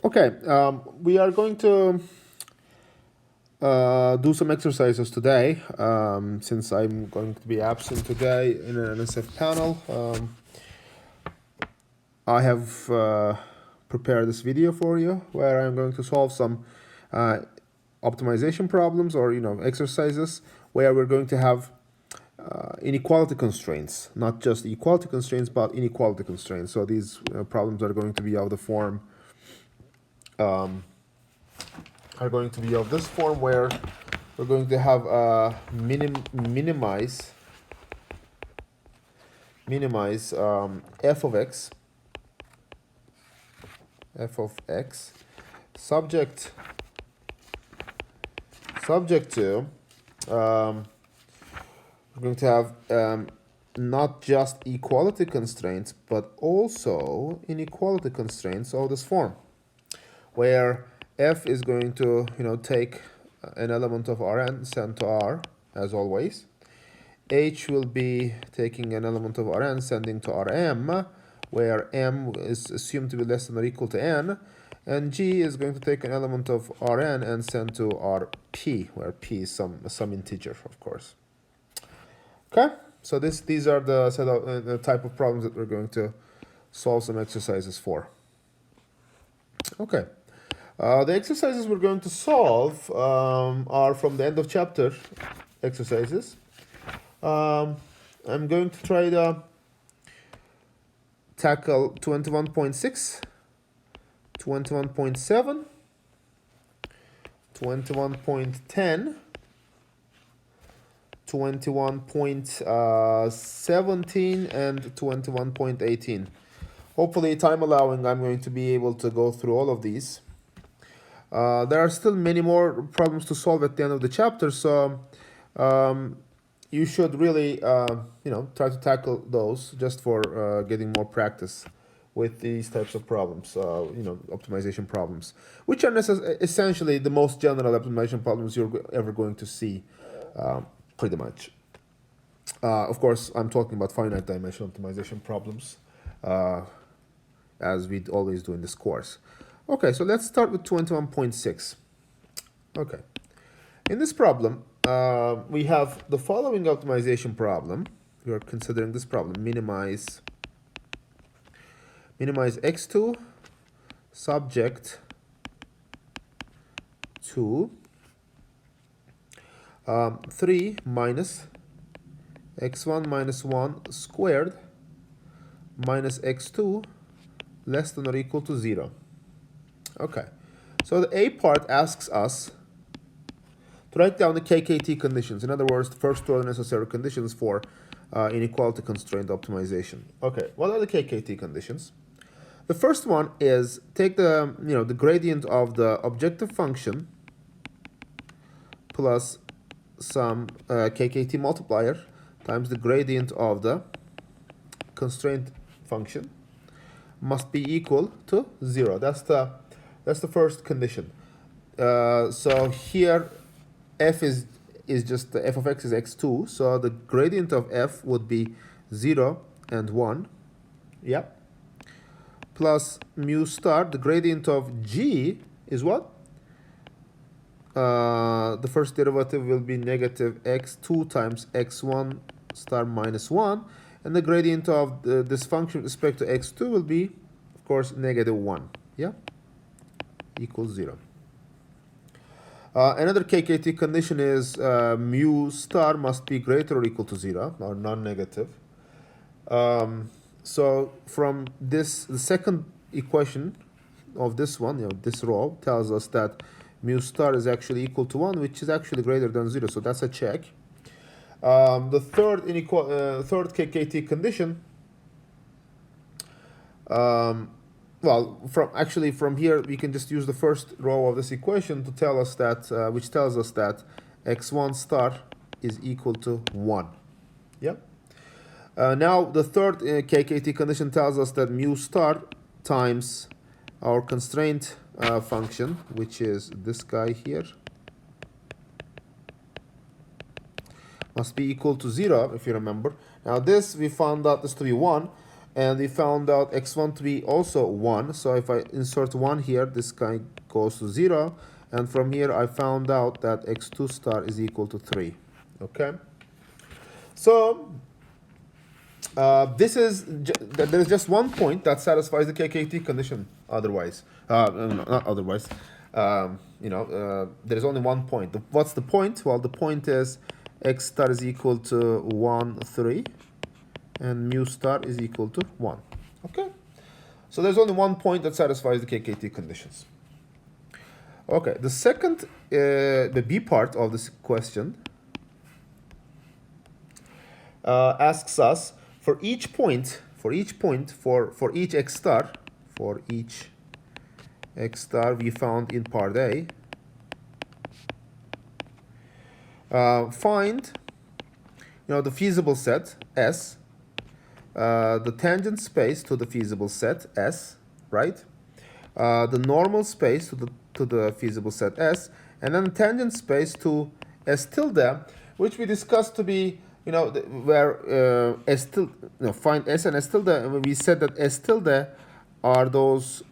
Okay, we are going to do some exercises today. Since I'm going to be absent today in an NSF panel, I have prepared this video for you where I'm going to solve some optimization problems or exercises where we're going to have inequality constraints, not just equality constraints, but inequality constraints. So these problems are going to be of the form are going to be of this form where we're going to have minimize f of x subject to we're going to have not just equality constraints but also inequality constraints of this form, where f is going to take an element of Rn sent to R as always. H will be taking an element of Rn sending to Rm, where m is assumed to be less than or equal to n, and G is going to take an element of Rn and send to Rp, where p is some integer, of course. Okay, so these are the set of the type of problems that we're going to solve some exercises for. Okay. The exercises we're going to solve are from the end of chapter exercises. I'm going to try to tackle 21.6, 21.7, 21.10, 21.17, and 21.18. Hopefully, time allowing, I'm going to be able to go through all of these. There are still many more problems to solve at the end of the chapter, so you should really, try to tackle those just for getting more practice with these types of problems, optimization problems, which are essentially the most general optimization problems you're ever going to see, pretty much. Of course, I'm talking about finite dimensional optimization problems, as we always do in this course. Okay, so let's start with 21.6. Okay, in this problem, we have the following optimization problem. We are considering this problem: minimize x2 subject to 3 minus x1 minus 1 squared minus x2 less than or equal to 0. Okay, so the A part asks us to write down the Kkt conditions. In other words, the first order necessary conditions for inequality constraint optimization. Okay, what are the Kkt conditions? The first one is take the the gradient of the objective function plus some Kkt multiplier times the gradient of the constraint function must be equal to 0. That's the first condition. So here f is just the f of x is x2, so the gradient of f would be 0 and 1. Yep. Plus mu star, the gradient of g is what? The first derivative will be negative x2 times x1 star minus 1, and the gradient of this function with respect to x2 will be, of course, negative 1. Yeah, equals 0. Another Kkt condition is mu star must be greater or equal to 0, or non-negative. So from this, the second equation of this one, this row, tells us that mu star is actually equal to 1, which is actually greater than 0. So that's a check. The third Kkt condition, well, from here we can just use the first row of this equation to tell us that, which tells us that x1 star is equal to 1. Yep. Now the third Kkt condition tells us that mu star times our constraint function, which is this guy here, must be equal to 0, if you remember. Now this, we found out this to be 1. and we found out x1 to be also 1. So if I insert 1 here, this guy goes to 0. And from here, I found out that x2 star is equal to 3. Okay? So this is there is just one point that satisfies the KKT condition. Otherwise, no, not otherwise. There is only one point. What's the point? Well, the point is x star is equal to 1, 3, and mu star is equal to 1. Okay? So there's only one point that satisfies the KKT conditions. Okay, the second, the B part of this question asks us for each point, for each x star, we found in part A, find, the feasible set S, the tangent space to the feasible set S, right? The normal space to the feasible set S, and then the tangent space to S tilde, which we discussed to be, where S tilde, find S and S tilde. We said that S tilde are those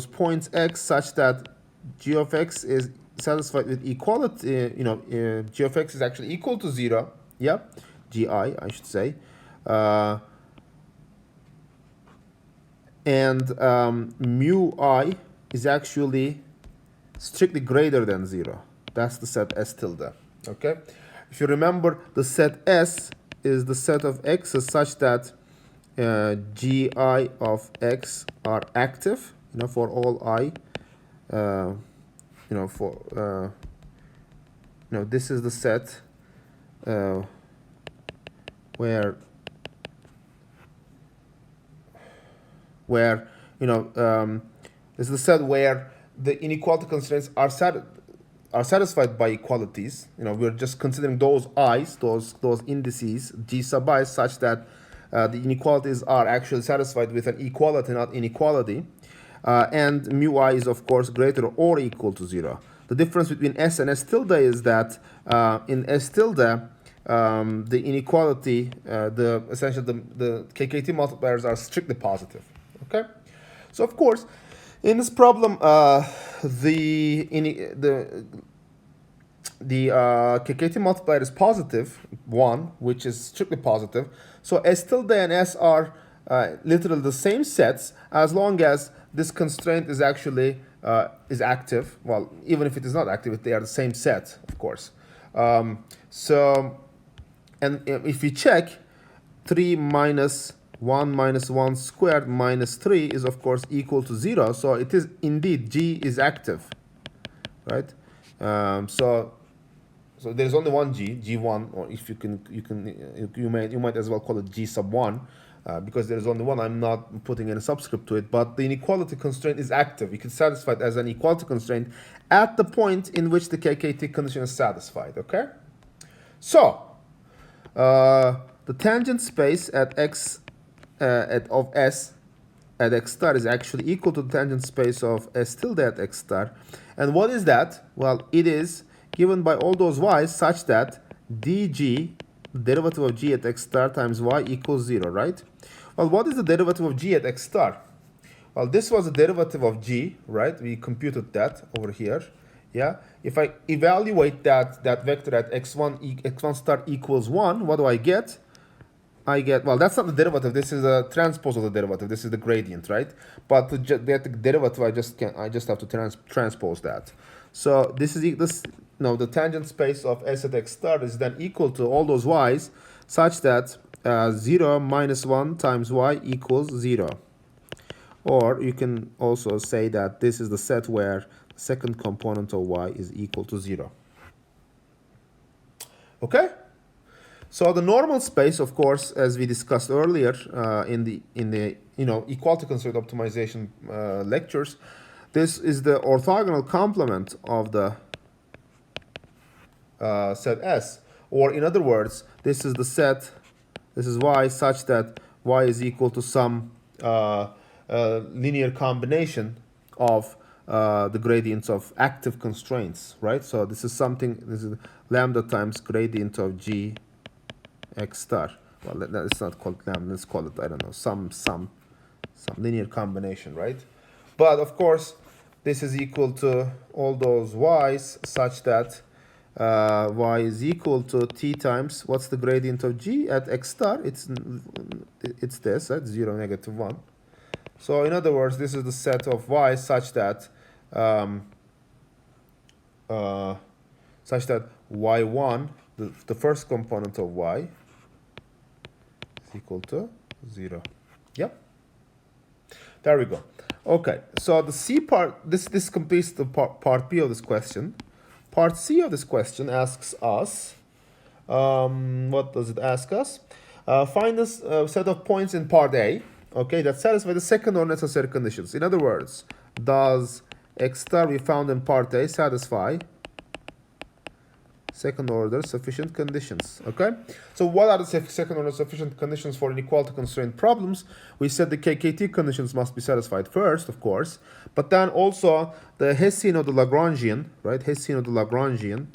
points X such that g of X is satisfied with equality. G of X is actually equal to 0. Yeah, Gi, I should say. And mu I is actually strictly greater than 0. That's the set S tilde. Okay? If you remember, the set S is the set of x's such that Gi of X are active, for all I. This is the set where this is the set where the inequality constraints are satisfied by equalities. We're just considering those i's, those indices, g sub I, such that the inequalities are actually satisfied with an equality, not inequality. And mu I is, of course, greater or equal to 0. The difference between S and S tilde is that in S tilde, the inequality, essentially the KKT multipliers are strictly positive. Okay, so of course, in this problem, the Kkt multiplier is positive 1, which is strictly positive. So S tilde and S are literally the same sets as long as this constraint is actually is active. Well, even if it is not active, they are the same set, of course. And if we check, 3 minus 1 minus 1 squared minus 3 is, of course, equal to 0. So it is indeed G is active, right? So there's only one G, G1, or if you might as well call it G sub 1, because there's only one. I'm not putting any subscript to it, but the inequality constraint is active. You can satisfy it as an equality constraint at the point in which the KKT condition is satisfied. Okay, so the tangent space at x of S at x star is actually equal to the tangent space of S tilde at x star. And what is that? Well, it is given by all those y's such that dg, derivative of g at x star times y equals 0, right? Well, what is the derivative of g at x star? Well, this was the derivative of g, right? We computed that over here. Yeah. If I evaluate that vector at x1 star equals 1, what do I get? I get, well, that's not the derivative. This is a transpose of the derivative. This is the gradient, right? But to get the derivative, I just have to transpose that. So this is the tangent space of S at x star is then equal to all those y's such that 0 minus 1 times y equals 0. Or you can also say that this is the set where the second component of y is equal to 0. Okay? So the normal space, of course, as we discussed earlier in the equality constraint optimization lectures, this is the orthogonal complement of the set S. Or in other words, this is the set, this is y such that y is equal to some linear combination of the gradients of active constraints, right? So this is lambda times gradient of g x star. well, let's not call it lambda, let's call it, I don't know, some linear combination, right? But of course, this is equal to all those y's such that y is equal to t times, what's the gradient of g at x star? It's this, at 0, negative 1. So in other words, this is the set of y such that y1, the first component of y, is equal to 0. Yep. There we go. Okay, so the C part, this completes the part B of this question. Part C of this question asks us, what does it ask us? Find a set of points in part A, okay, that satisfy the second order necessary conditions. In other words, does x star we found in part A satisfy second order sufficient conditions? Okay, so what are the second order sufficient conditions for inequality constraint problems? We said the Kkt conditions must be satisfied first, of course, but then also the Hessian of the Lagrangian, right? Hessian of the Lagrangian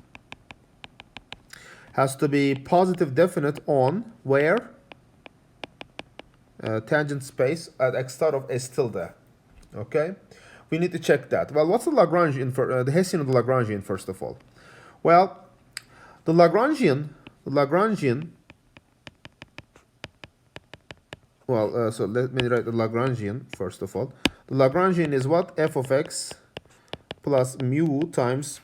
has to be positive definite on where tangent space at x star of s tilde. Okay, we need to check that. Well, what's the Lagrangian for the Hessian of the Lagrangian first of all? Well, the Lagrangian, well, so let me write the Lagrangian first of all. The Lagrangian is what? F of x plus mu times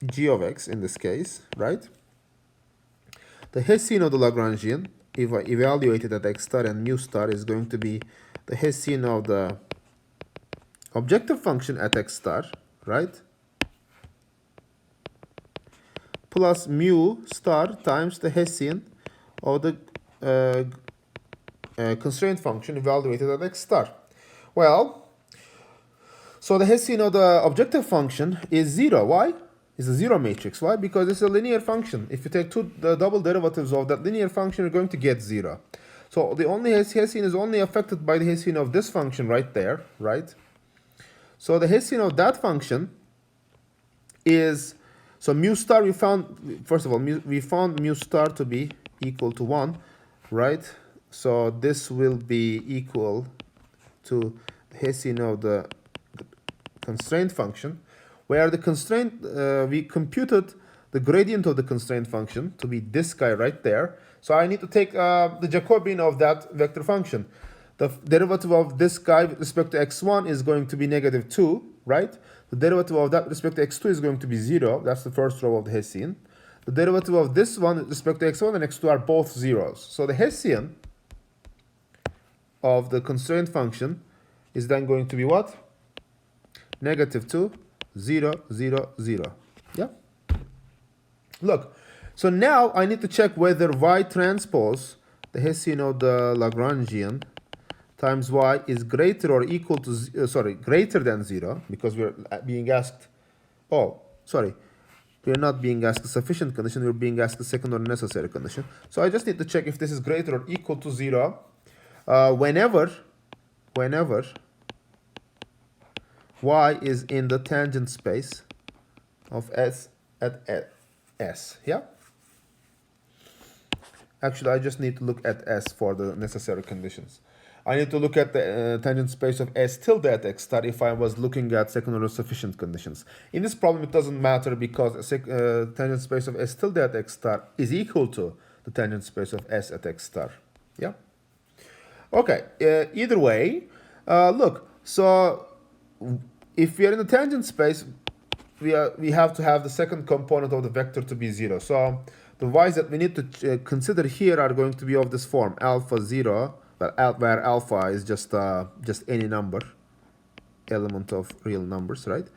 g of x in this case, right? The Hessian of the Lagrangian, if I evaluate it at x star and mu star, is going to be the Hessian of the objective function at x star, right? Plus mu star times the Hessian of the constraint function evaluated at x star. Well, so the Hessian of the objective function is 0. Why? It's a 0 matrix. Why? Because it's a linear function. If you take the double derivatives of that linear function, you're going to get 0. So the only Hessian is only affected by the Hessian of this function right there, right? So the Hessian of that function is, so mu star we found, first of all, we found mu star to be equal to 1, right? So this will be equal to the Hessian of the constraint function, where the constraint, we computed the gradient of the constraint function to be this guy right there. So I need to take the Jacobian of that vector function. The derivative of this guy with respect to x1 is going to be negative 2, right? The derivative of that with respect to x2 is going to be 0. That's the first row of the Hessian. The derivative of this one with respect to x1 and x2 are both zeros. So the Hessian of the constraint function is then going to be what? Negative 2, 0, 0, 0. Yeah? Look, so now I need to check whether y transpose, the Hessian of the Lagrangian, times y is greater or equal to, greater than 0, because we're being asked, we're not being asked a sufficient condition, we're being asked a second order necessary condition. So I just need to check if this is greater or equal to 0 whenever y is in the tangent space of s at s, yeah? Actually, I just need to look at s for the necessary conditions. I need to look at the tangent space of s tilde at x star if I was looking at second order sufficient conditions. In this problem, it doesn't matter because tangent space of s tilde at x star is equal to the tangent space of s at x star. Yeah? Okay, either way, look, so if we are in the tangent space, we have to have the second component of the vector to be 0. So the y's that we need to consider here are going to be of this form, alpha 0, where alpha is just any number, element of real numbers, right?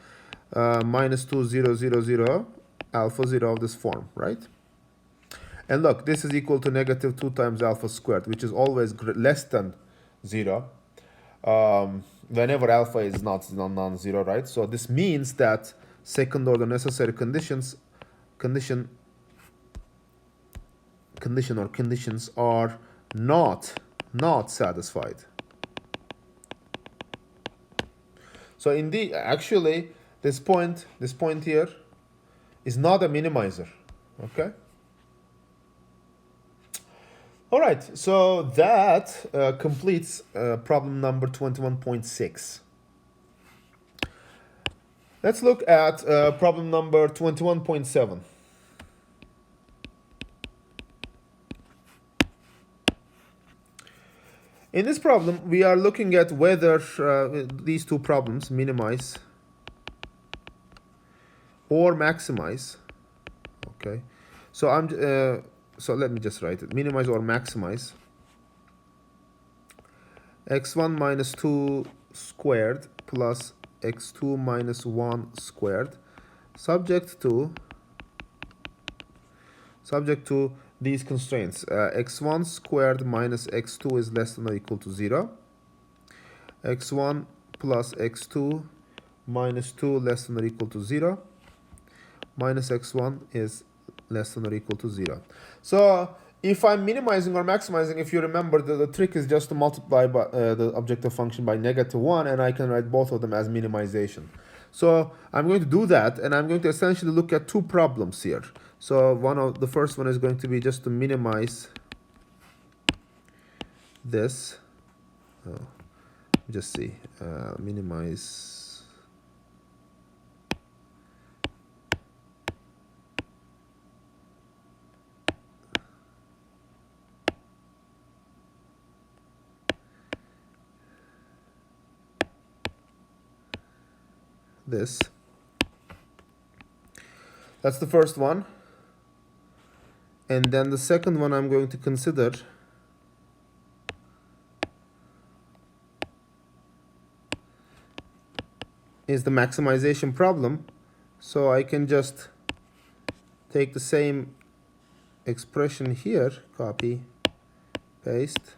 Minus 2, 0, 0, 0, alpha 0 of this form, right? And look, this is equal to negative 2 times alpha squared, which is always less than 0. Whenever alpha is not non-zero, right? So this means that second order necessary conditions are not satisfied. So indeed, actually, this point here is not a minimizer. Okay. All right, so that completes problem number 21.6. Let's look at problem number 21.7. In this problem, we are looking at whether these two problems, minimize or maximize. Okay, so so let me just write it: minimize or maximize x1 minus 2 squared plus x2 minus 1 squared, subject to these constraints. X1 squared minus x2 is less than or equal to 0. X1 plus x2 minus 2 less than or equal to 0. Minus x1 is less than or equal to 0. So if I'm minimizing or maximizing, if you remember, the trick is just to multiply by, the objective function by -1, and I can write both of them as minimization. So I'm going to do that, and I'm going to essentially look at two problems here. So the first one is going to be just to minimize this. Just see, minimize. This. That's the first one. And then the second one I'm going to consider is the maximization problem. So I can just take the same expression here, copy, paste,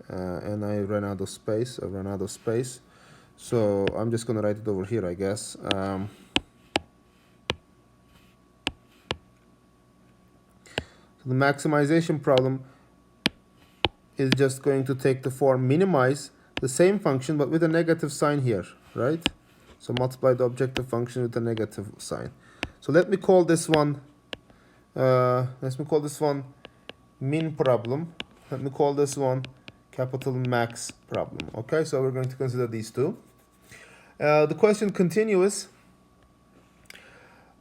and I ran out of space. So I'm just going to write it over here, I guess. The maximization problem is just going to take the form minimize the same function but with a negative sign here, right? So multiply the objective function with a negative sign. So let me call this one min problem. Let me call this one capital max problem. Okay, so we're going to consider these two. The question continues.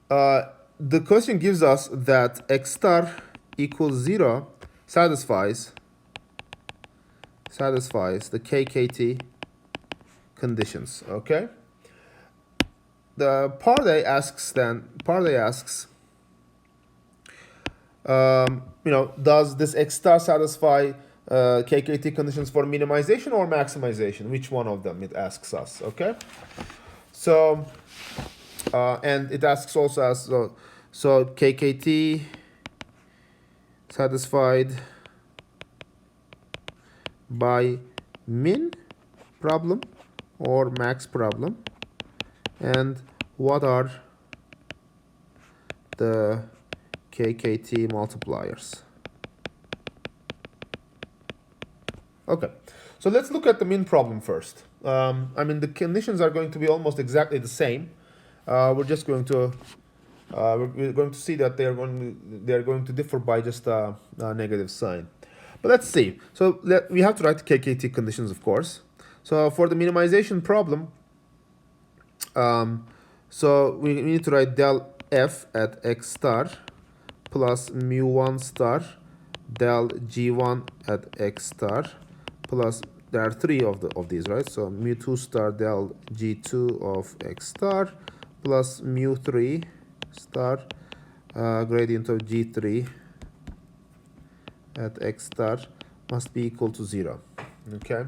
The question gives us that x star equals 0 satisfies the Kkt conditions. Okay. The Parday asks, does this x star satisfy Kkt conditions for minimization or maximization? Which one of them? It asks us. Okay. So, and it asks also as so Kkt satisfied by min problem or max problem, and what are the Kkt multipliers? Okay, so let's look at the min problem first. The conditions are going to be almost exactly the same. We're just going to we're going to see that they are going to differ by just a negative sign. But let's see. So we have to write Kkt conditions, of course. So for the minimization problem, so we need to write del f at x star plus mu1 star del g1 at x star plus, there are three of these, right? So mu2 star del g2 of x star plus mu3 star gradient of g3 at x star must be equal to 0. Okay.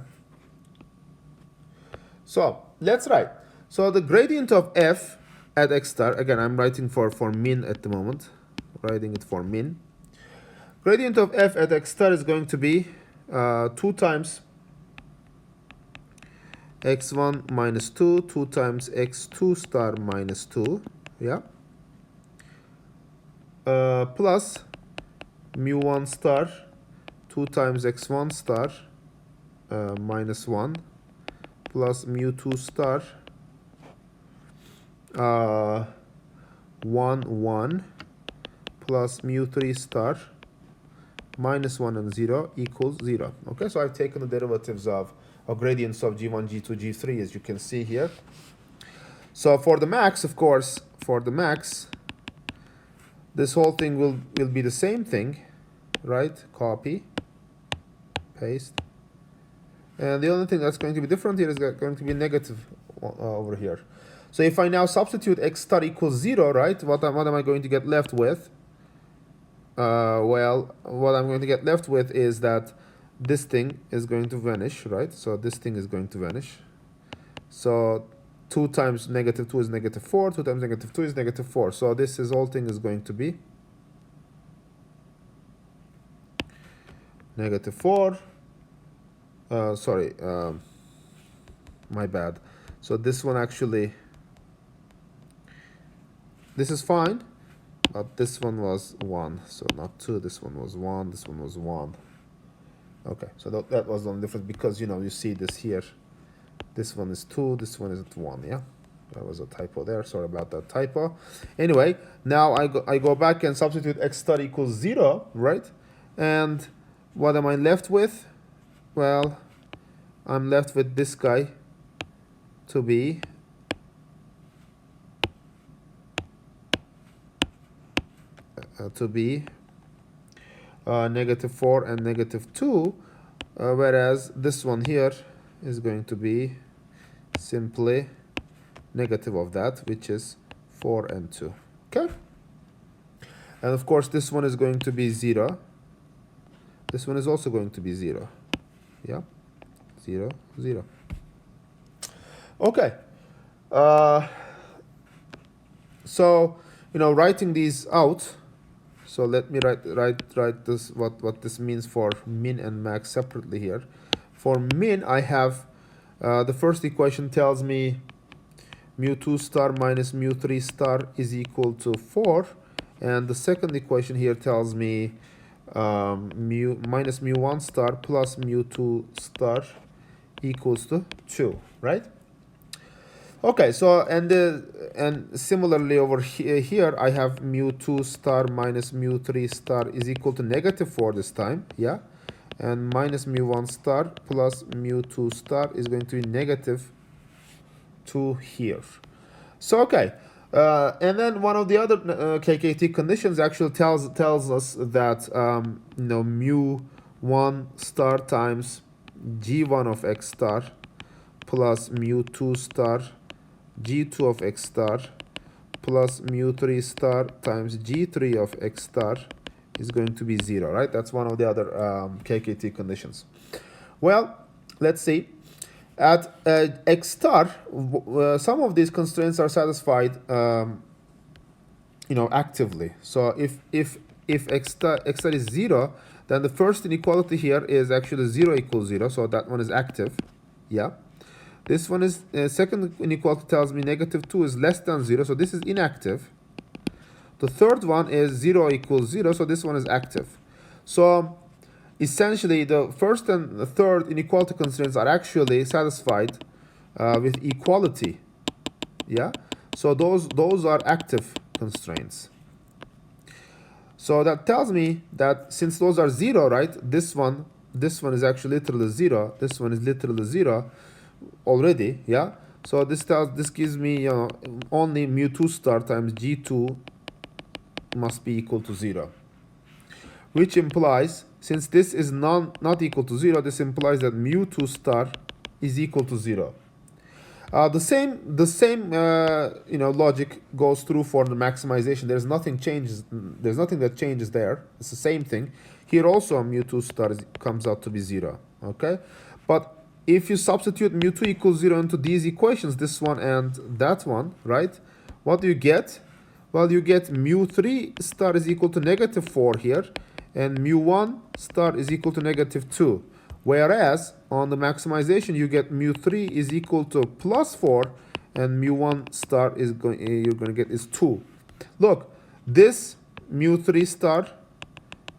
So let's write. So the gradient of f at x star, again I'm writing for min at the moment, writing it for min. Gradient of f at x star is going to be 2 times x1 minus 2, 2 times x2 star minus 2, yeah, plus mu1 star 2 times x1 star minus 1 plus mu2 star 1 1 plus mu3 star minus 1 and 0 equals 0. Okay, so I've taken the derivatives of, or gradients of g1, g2, g3, as you can see here. So for the max, of course, for the max, this whole thing will be the same thing, right? Copy, paste. And the only thing that's going to be different here is going to be negative over here. So if I now substitute x star equals 0, right, what am I going to get left with? Well, what I'm going to get left with is that this thing is going to vanish, right? So this thing is going to vanish. So 2 times negative 2 is negative 4. 2 times negative 2 is negative 4. So this is whole thing is going to be negative 4. Sorry, my bad. So this one actually, this is fine, but this one was 1. So not 2, this one was 1, this one was 1. Okay, so that was the only difference, because, you know, you see this here. This one is 2, this one isn't 1, yeah? That was a typo there, sorry about that typo. Anyway, now I go back and substitute x star equals 0, right? And what am I left with? Well, I'm left with this guy to be negative 4 and negative 2, whereas this one here is going to be simply negative of that, which is 4 and 2. Okay? And of course, this one is going to be 0. This one is also going to be 0. Yeah? 0, 0. Okay. So, you know, writing these out. So let me write this, what this means for min and max separately here. For min, I have the first equation tells me mu2 star minus mu3 star is equal to 4, and the second equation here tells me minus mu1 star plus mu2 star equals to 2, right? Okay, so and similarly over here I have mu2 star minus mu3 star is equal to negative 4 this time, yeah, and minus mu1 star plus mu2 star is going to be negative 2 here. So okay, and then one of the other Kkt conditions actually tells us that you know, mu1 star times g1 of x star plus mu2 star g2 of x star plus mu3 star times g3 of x star is going to be 0, right? That's one of the other Kkt conditions. Well, let's see. At x star, some of these constraints are satisfied, you know, actively. So if x star is 0, then the first inequality here is actually 0 equals 0. So that one is active. Yeah. This one is second inequality tells me negative 2 is less than 0. So this is inactive. The third one is 0 equals 0. So this one is active. So essentially, the first and the third inequality constraints are actually satisfied with equality. Yeah. So those are active constraints. So that tells me that since those are 0, right? This one is actually literally 0. This one is literally 0 already. Yeah. So this gives me, you know, only mu2 star times g2 must be equal to 0, which implies, since this is not equal to 0, this implies that mu2 star is equal to 0. The same you know, logic goes through for the maximization. There's nothing that changes there. It's the same thing. Here also mu2 star comes out to be 0. Okay, but if you substitute mu2 equals 0 into these equations, this one and that one, right? What do you get? Well, you get mu3 star is equal to negative 4 here, and mu1 star is equal to negative 2. Whereas on the maximization, you get mu3 is equal to plus 4, and mu1 star is you're going to get is 2. Look, this mu3 star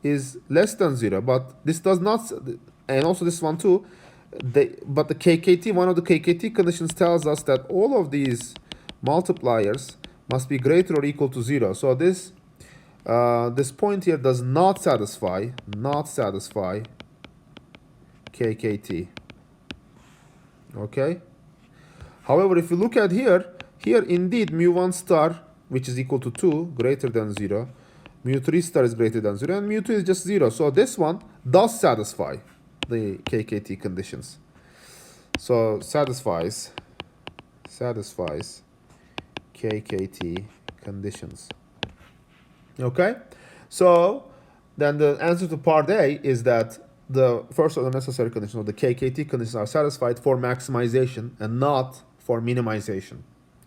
is less than 0, but this does not, and also this one too. But the Kkt, one of the Kkt conditions tells us that all of these multipliers must be greater or equal to 0. So this this point here does not satisfy Kkt. Okay. However, if you look at here indeed mu1 star, which is equal to 2, greater than 0, mu3 star is greater than 0, and mu2 is just 0. So this one does satisfy the Kkt conditions. So satisfies Kkt conditions. Okay? So then the answer to part A is that the first of the necessary conditions, or the Kkt conditions, are satisfied for maximization and not for minimization.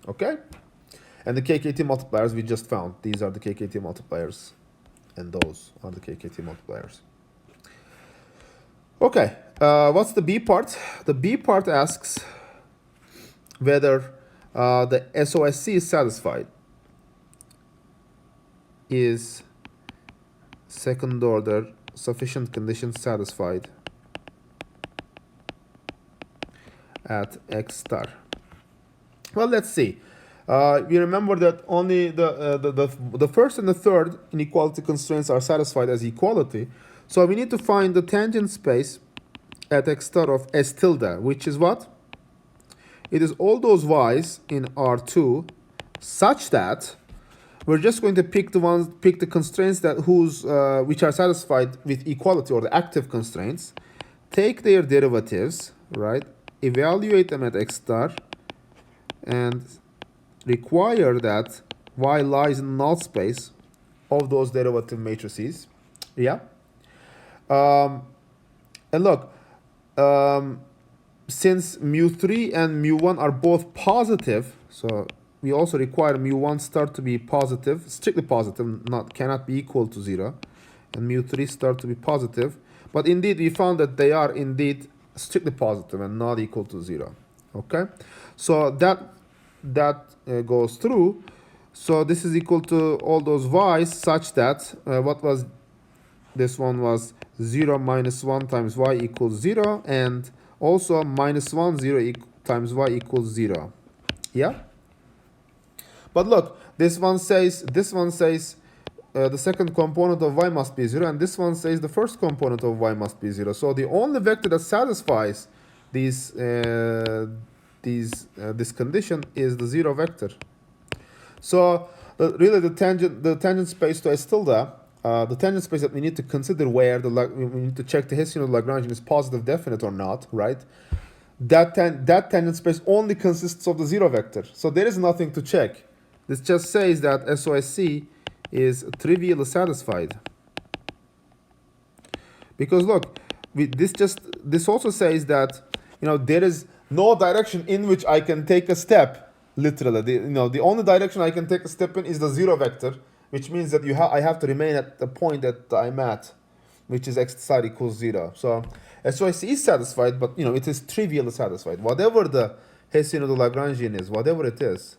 Okay? And the Kkt multipliers we just found. These are the Kkt multipliers, and those are the Kkt multipliers. Okay, what's the B part? The B part asks whether the SOSC is satisfied. Is second order sufficient conditions satisfied at X star? Well, let's see. We remember that only the first and the third inequality constraints are satisfied as equality. So we need to find the tangent space at X star of S tilde, which is what? It is all those y's in R2 such that we're just going to pick the constraints that which are satisfied with equality, or the active constraints, take their derivatives, right? Evaluate them at X star, and require that y lies in null space of those derivative matrices. Yeah. And look, since mu3 and mu1 are both positive, so we also require mu1 star to be positive, strictly positive, cannot be equal to 0, and mu3 star to be positive. But indeed, we found that they are indeed strictly positive and not equal to 0. Okay, so that goes through. So this is equal to all those y's such that what was this one was 0 minus 1 times y equals 0, and also minus 1 0 times y equals 0. Yeah. But look, this one says the second component of y must be 0, and this one says the first component of y must be 0. So the only vector that satisfies this condition is the 0 vector. So really the tangent space to S tilde, the tangent space that we need to consider, where we need to check the Hessian of Lagrangian is positive definite or not, right? That tangent space only consists of the 0 vector. So there is nothing to check. This just says that SOSC is trivially satisfied. Because look, this also says that, you know, there is no direction in which I can take a step. Literally, the only direction I can take a step in is the 0 vector, which means that I have to remain at the point that I'm at, which is X star equals 0. So SOSC is satisfied, but it is trivially satisfied. Whatever the Hessian of the Lagrangian is, whatever it is,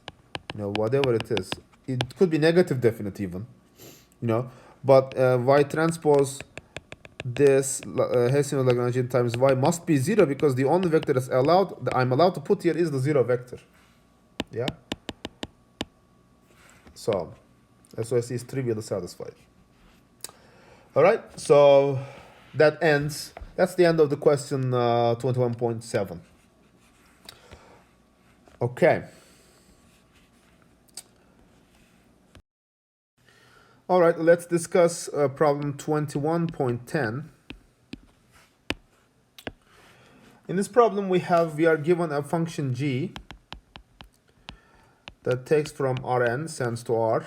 it could be negative definite even, but y transpose this Hessian of Lagrangian times y must be 0, because the only vector that's I'm allowed to put here is the 0 vector. Yeah. So SOSC is trivially satisfied. All right. So that's the end of the question 21.7. Okay. All right, let's discuss problem 21.10. In this problem, we are given a function g that takes from Rn, sends to R,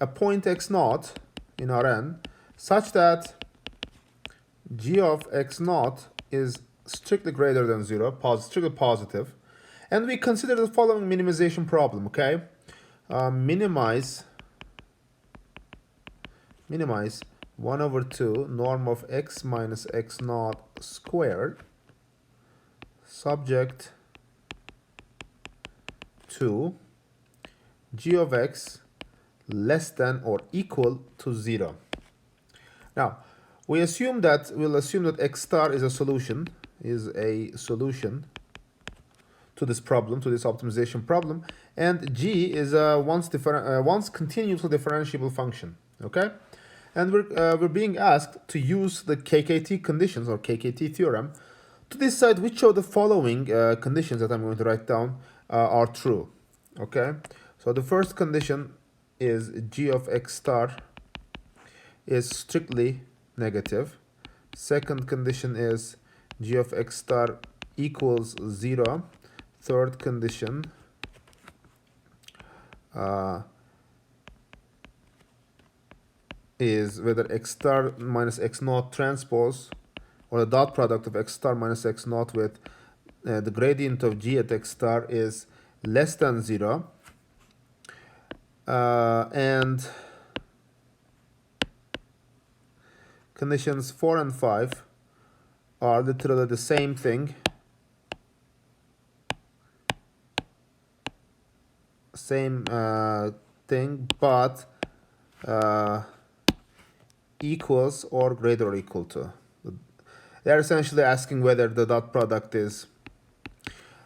a point x0 in Rn, such that g of x0 is strictly greater than 0, strictly positive, and we consider the following minimization problem. Okay, minimize 1 over 2 norm of x minus x0 squared subject to g of x less than or equal to 0. Now, we'll assume that x star is a solution to this problem, to this optimization problem, and g is a once continuously differentiable function. Okay, and we're being asked to use the Kkt conditions or Kkt theorem to decide which of the following conditions that I'm going to write down are true. Okay, so the first condition is g of x star is strictly negative. Second condition is g of x star equals 0. Third condition is whether x star minus x naught transpose, or the dot product of x star minus x naught with the gradient of g at x star is less than 0. And conditions 4 and 5 are literally the same thing. But equals or greater or equal to. They're essentially asking whether the dot product is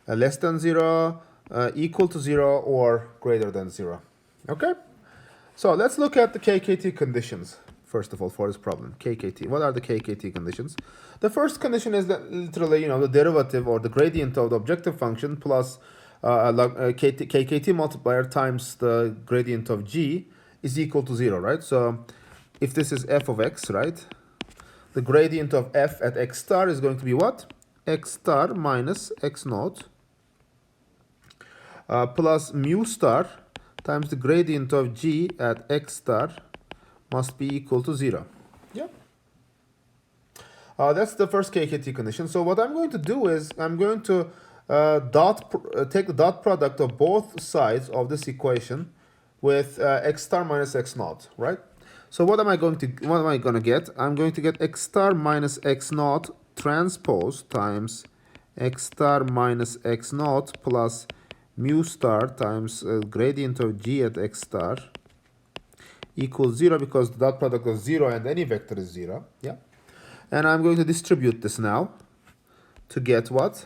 less than 0, equal to 0, or greater than 0. Okay? So let's look at the Kkt conditions, first of all, for this problem. Kkt. What are the Kkt conditions? The first condition is that literally, the derivative or the gradient of the objective function plus Kkt multiplier times the gradient of g is equal to 0, right? So if this is f of x, right, the gradient of f at x star is going to be what? X star minus x naught plus mu star times the gradient of g at x star must be equal to 0. Yeah. That's the first Kkt condition. So what I'm going to do is I'm going to take the dot product of both sides of this equation with x star minus x naught, right? So what am I going to get? I'm going to get x star minus x naught transpose times x star minus x naught plus mu star times gradient of g at x star equals 0, because the dot product of 0 and any vector is 0. Yeah. And I'm going to distribute this now to get what?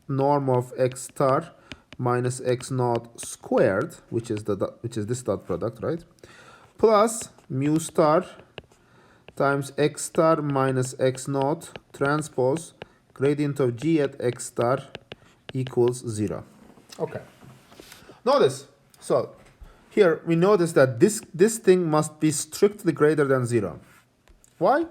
Norm of x star minus x naught squared, which is this dot product, right? Plus mu star times x star minus x naught transpose gradient of g at x star equals 0. Okay. Notice, so here we notice that this thing must be strictly greater than 0. Why?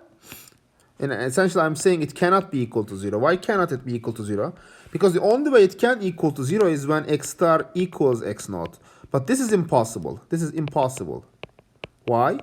And essentially I'm saying it cannot be equal to 0. Why cannot it be equal to 0? Because the only way it can equal to 0 is when x star equals x naught. But this is impossible. This is impossible. Why?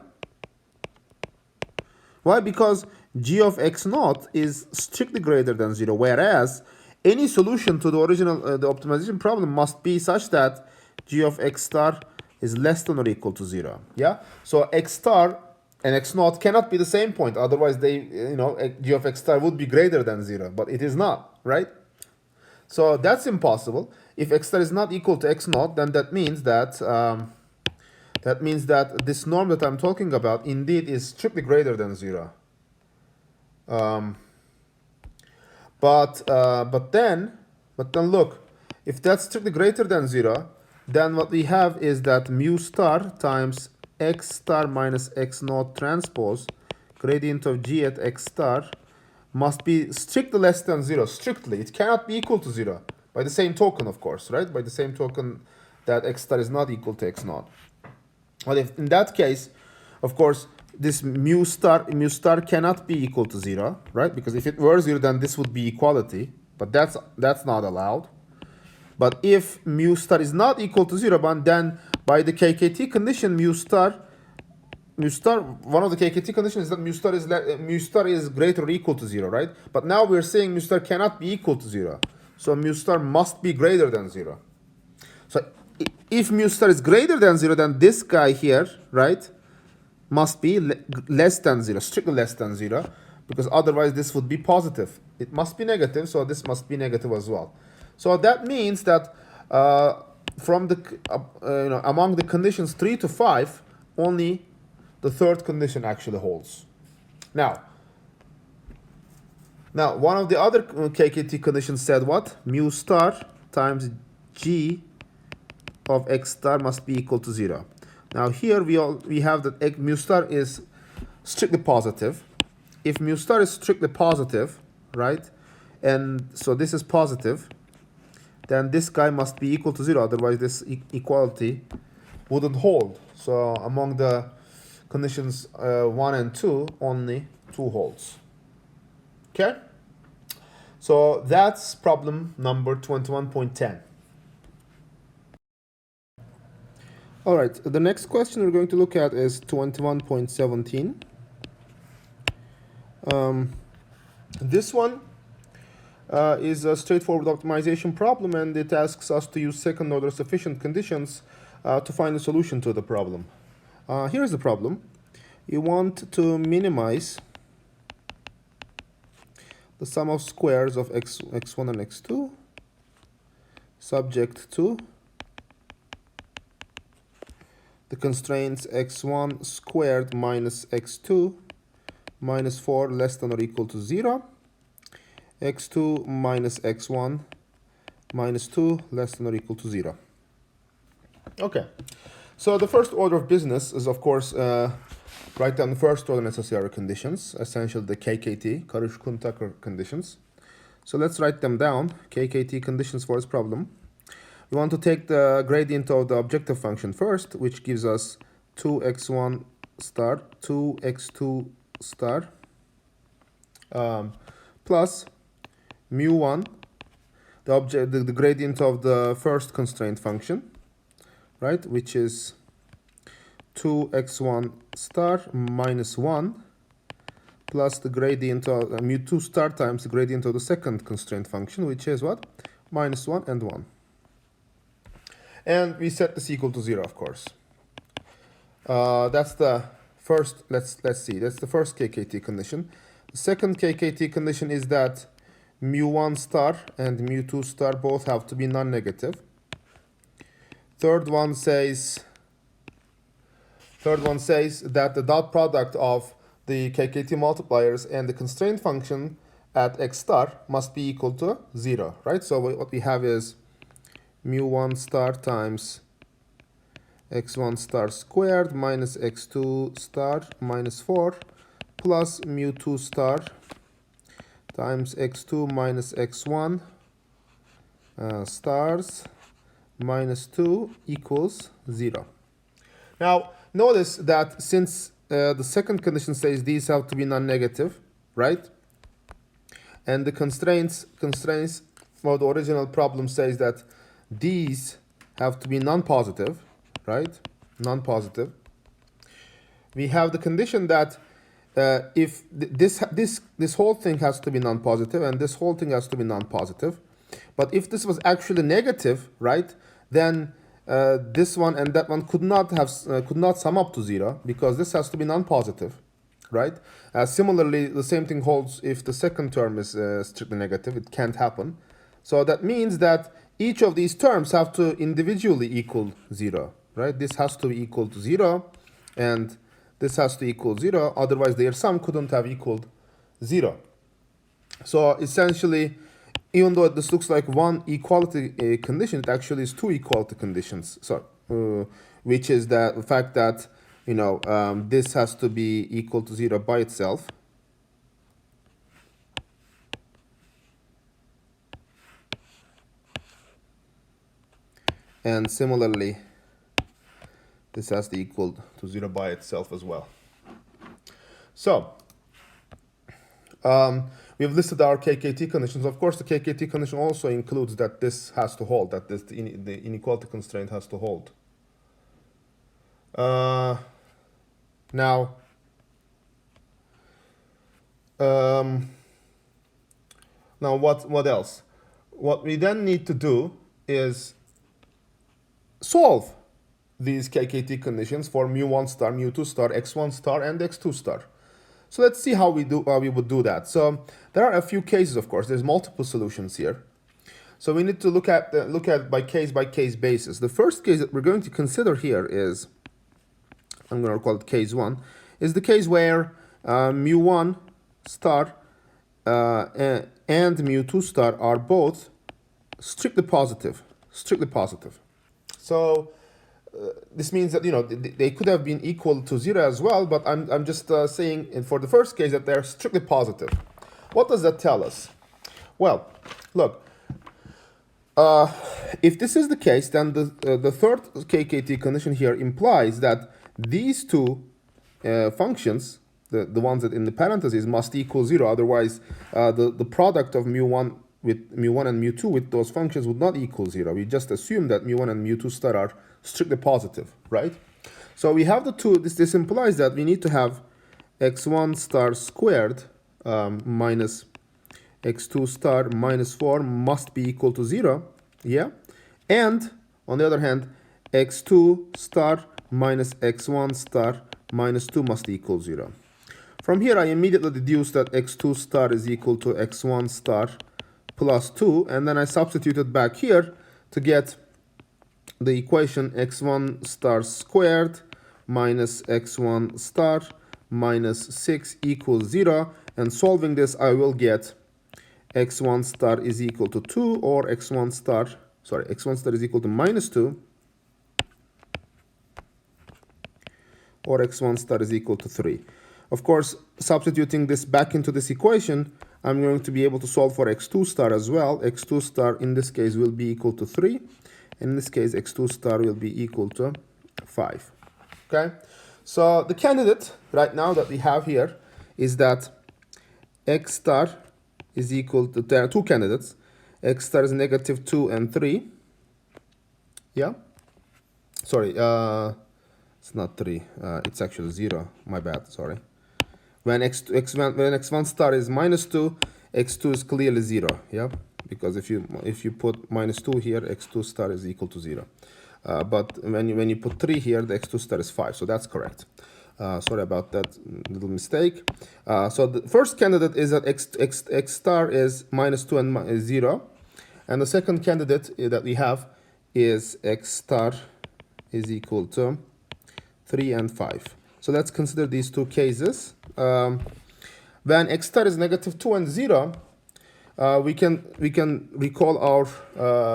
Why? Because g of x naught is strictly greater than 0, whereas any solution to the original the optimization problem must be such that g of x star is less than or equal to 0. Yeah? So x star and x naught cannot be the same point. Otherwise, g of x star would be greater than 0, but it is not, right? So that's impossible. If x star is not equal to x naught, then that means that this norm that I'm talking about indeed is strictly greater than 0. But then look, if that's strictly greater than 0, then what we have is that mu star times x star minus x naught transpose gradient of g at x star must be strictly less than 0. Strictly, it cannot be equal to 0. By the same token, of course, right? By the same token that x star is not equal to x naught. But if in that case, of course, this mu star cannot be equal to 0, right? Because if it were 0, then this would be equality. But that's not allowed. But if mu star is not equal to 0, then by the Kkt condition, mu star, one of the Kkt conditions is that mu star is greater or equal to 0, right? But now we're saying mu star cannot be equal to 0. So mu star must be greater than 0. So if mu star is greater than 0, then this guy here, right, must be less than 0, strictly less than 0, because otherwise this would be positive. It must be negative, so this must be negative as well. So that means that from the among the conditions 3 to 5, only the third condition actually holds. Now one of the other Kkt conditions said what? Mu star times g of x star must be equal to 0. Now here we have that mu star is strictly positive. If mu star is strictly positive, right, and so this is positive, then this guy must be equal to 0, otherwise this equality wouldn't hold. So among the conditions 1 and 2, only 2 holds. Okay? So that's problem number 21.10. All right, the next question we're going to look at is 21.17. This one is a straightforward optimization problem, and it asks us to use second order sufficient conditions to find a solution to the problem. Here's the problem. You want to minimize the sum of squares of x1 and x2 subject to the constraints x1 squared minus x2 minus 4 less than or equal to 0, x2 minus x1 minus 2 less than or equal to 0. Okay, so the first order of business is, of course, write down the first order necessary conditions, essentially the Kkt, conditions. So let's write them down, Kkt conditions for this problem. We want to take the gradient of the objective function first, which gives us 2x1 star, 2x2 star, plus mu1, the gradient of the first constraint function, right, which is 2x1 star minus 1 plus the gradient of mu2 star times the gradient of the second constraint function, which is what? Minus 1 and 1. And we set this equal to 0, of course. That's the first, let's see, that's the first Kkt condition. The second Kkt condition is that mu1 star and mu2 star both have to be non-negative. Third one says that the dot product of the Kkt multipliers and the constraint function at x star must be equal to 0, right? So what we have is mu1 star times x1 star squared minus x2 star minus 4 plus mu2 star times x2 minus x1 stars minus 2 equals 0. Now, notice that since the second condition says these have to be non-negative, right? And the constraints of the original problem says that these have to be non-positive, right? Non-positive. We have the condition that if this whole thing has to be non-positive and this whole thing has to be non-positive, but if this was actually negative, right, then this one and that one could not sum up to 0 because this has to be non-positive, right? Similarly, the same thing holds if the second term is strictly negative. It can't happen. So that means that each of these terms have to individually equal 0, right? This has to be equal to 0, and this has to equal 0. Otherwise, their sum couldn't have equaled 0. So essentially, even though this looks like one equality condition, it actually is two equality conditions. So, which is the fact that this has to be equal to 0 by itself. And similarly, this has to equal to 0 by itself as well. So, we have listed our Kkt conditions. Of course, the Kkt condition also includes that this has to hold, that the inequality constraint has to hold. Now, what else? What we then need to do is solve these Kkt conditions for mu1 star, mu2 star, x1 star, and x2 star. So let's see how we would do that. So there are a few cases, of course. There's multiple solutions here. So we need to look at by case basis. The first case that we're going to consider here is, I'm going to call it case 1, is the case where mu1 star and mu2 star are both strictly positive. So this means that, they could have been equal to 0 as well, but I'm just saying for the first case that they're strictly positive. What does that tell us? Well, look, if this is the case, then the third Kkt condition here implies that these two functions, the ones that in the parentheses, must equal 0. Otherwise, the product of mu1 with mu1 and mu2 with those functions would not equal 0. We just assume that mu1 and mu2 star are strictly positive, right? So we have the two. This implies that we need to have x1 star squared minus x2 star minus 4 must be equal to 0, yeah? And, on the other hand, x2 star minus x1 star minus 2 must equal 0. From here, I immediately deduce that x2 star is equal to x1 star plus 2, and then I substituted back here to get the equation x1 star squared minus x1 star minus 6 equals 0, and solving this, I will get x1 star is equal to 2, or x1 star is equal to minus 2, or x1 star is equal to 3. Of course, substituting this back into this equation, I'm going to be able to solve for x2 star as well. x2 star in this case will be equal to 3. In this case, x2 star will be equal to 5. Okay? So the candidate right now that we have here is that x star is equal to, there are two candidates. X star is negative 2 and 3. Yeah? Sorry, it's not 3. It's actually 0. My bad, sorry. When x1 star is minus 2, x2 is clearly 0. Yeah? Because if you put minus 2 here, x2 star is equal to 0. But when you put 3 here, the x2 star is 5. So that's correct. Sorry about that little mistake. So the first candidate is that x star is minus 2 and 0. And the second candidate that we have is x star is equal to 3 and 5. So let's consider these two cases. When x star is negative 2 and 0, we can recall our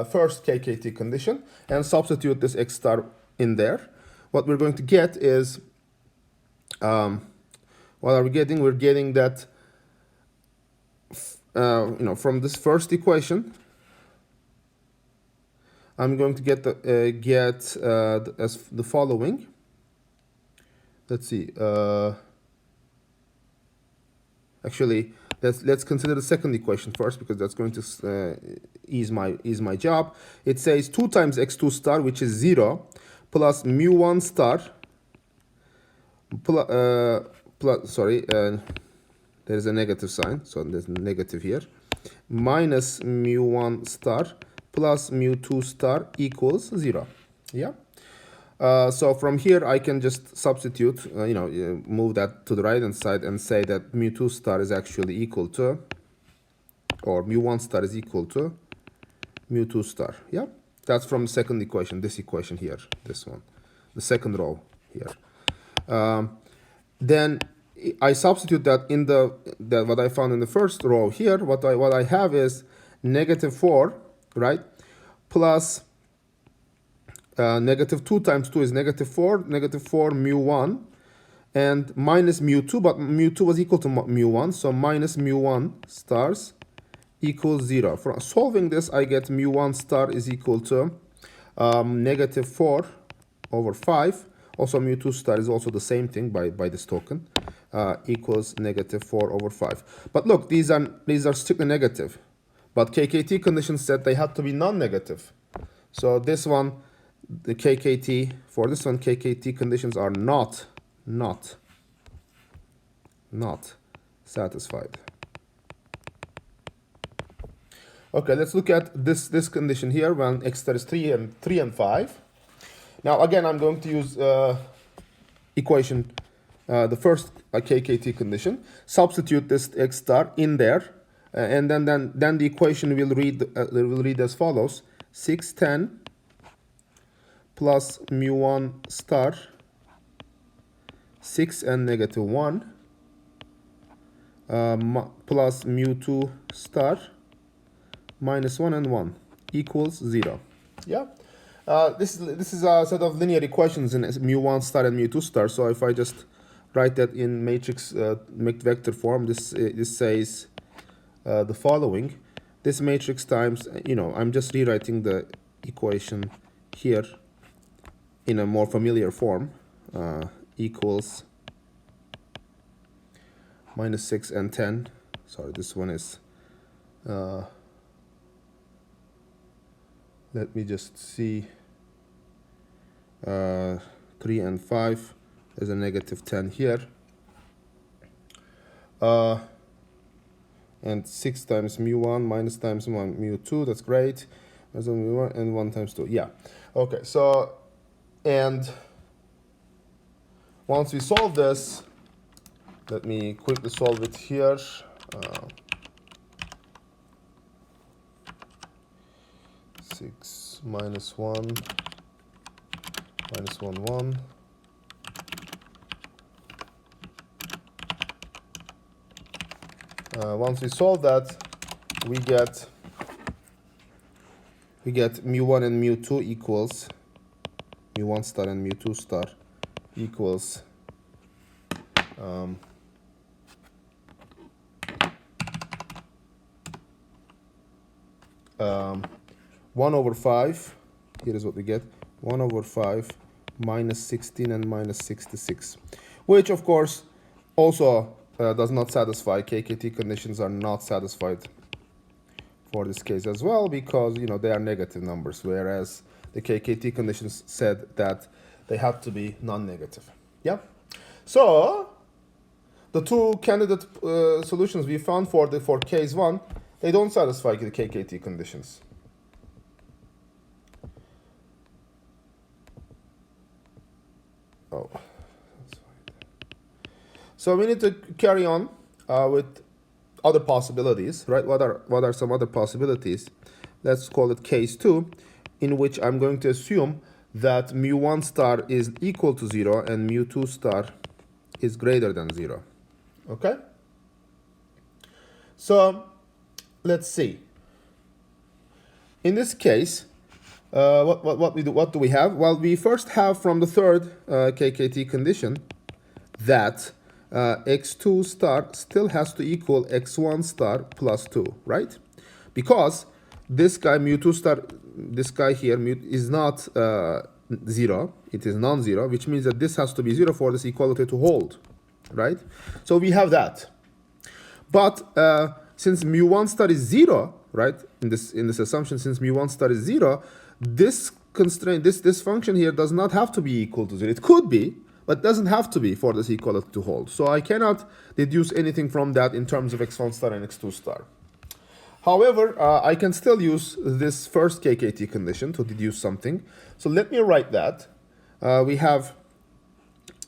first Kkt condition and substitute this x star in there. What we're going to get is, what are we getting? We're getting that, from this first equation, I'm going to get as the following. Let's see. Actually, let's consider the second equation first, because that's going to ease my job. It says 2 times x2 star, which is 0, plus mu1 star. There's a negative sign, so there's a negative here. Minus mu1 star plus mu2 star equals 0. Yeah. So from here, I can just substitute, move that to the right-hand side and say that mu2 star is actually equal to, or mu1 star is equal to mu2 star. Yeah, that's from the second equation, this equation here, this one, the second row here. Then I substitute that in what I found in the first row here. What I have is negative 4, right, plus negative 2 times 2 is negative 4 mu1, and minus mu2, but mu2 was equal to mu1, so minus mu1 stars equals 0. For solving this, I get mu1 star is equal to negative 4 over 5. Also, mu2 star is also the same thing by this token, equals negative 4 over 5. But look, these are strictly negative, but Kkt conditions said they had to be non-negative. So this one, the Kkt, for this one, Kkt conditions are not satisfied. Okay, let's look at this condition here when x star is 3 and 5. Now again, I'm going to use equation, the first Kkt condition, substitute this x star in there, and then the equation will read as follows: 610 plus mu1 star 6 and negative 1 plus mu2 star minus 1 and 1 equals 0. Yeah. This is a set of linear equations in mu1 star and mu2 star. So if I just write that in matrix vector form, this says the following. This matrix times, I'm just rewriting the equation here in a more familiar form, equals minus 6 and 10. Sorry, this one is, let me just see, 3 and 5, there's a negative 10 here. And 6 times mu1 minus times 1 mu2, that's great. There's mu1 and 1 times 2, yeah. Okay, so, and once we solve this, let me quickly solve it here. 6 minus 1 minus 1, 1. Once we solve that, we get mu1 and mu2 equals mu1 star and mu2 star equals 1 over 5. Here is what we get: 1 over 5 minus 16 and minus 66, which of course also does not satisfy. Kkt conditions are not satisfied for this case as well, because they are negative numbers, whereas the Kkt conditions said that they have to be non-negative. Yeah. So the two candidate solutions we found for case 1, they don't satisfy the Kkt conditions. Oh. So we need to carry on with other possibilities, right? What are some other possibilities? Let's call it case 2, in which I'm going to assume that mu1 star is equal to 0 and mu2 star is greater than 0. Okay? So let's see. In this case, what do we have? Well, we first have from the third Kkt condition that x2 star still has to equal x1 star plus 2, right? Because this guy mu2 star, this guy here is not 0, it is non-zero, which means that this has to be 0 for this equality to hold, right? So we have that. But since mu1 star is 0, right, in this assumption, since mu1 star is 0, this constraint, this function here does not have to be equal to 0. It could be, but doesn't have to be for this equality to hold. So I cannot deduce anything from that in terms of x1 star and x2 star. However, I can still use this first Kkt condition to deduce something. So let me write that. We have,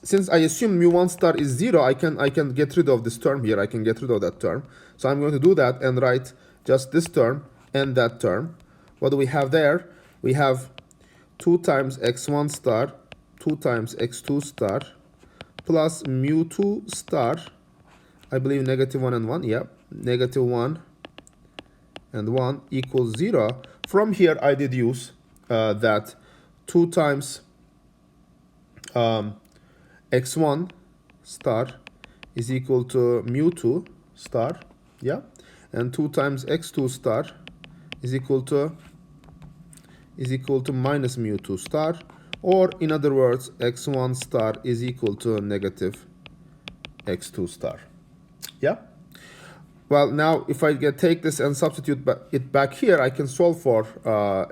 since I assume mu1 star is 0, I can get rid of this term here. I can get rid of that term. So I'm going to do that and write just this term and that term. What do we have there? We have 2 times x1 star 2 times x2 star plus mu2 star, I believe negative 1 and 1, yeah, negative 1 and 1 equals 0. From here I deduce that 2 times x1 star is equal to mu2 star, yeah, and 2 times x2 star is equal to minus mu2 star, or in other words, x1 star is equal to negative x2 star. Yeah? Well, now if I take this and substitute it back here, I can solve for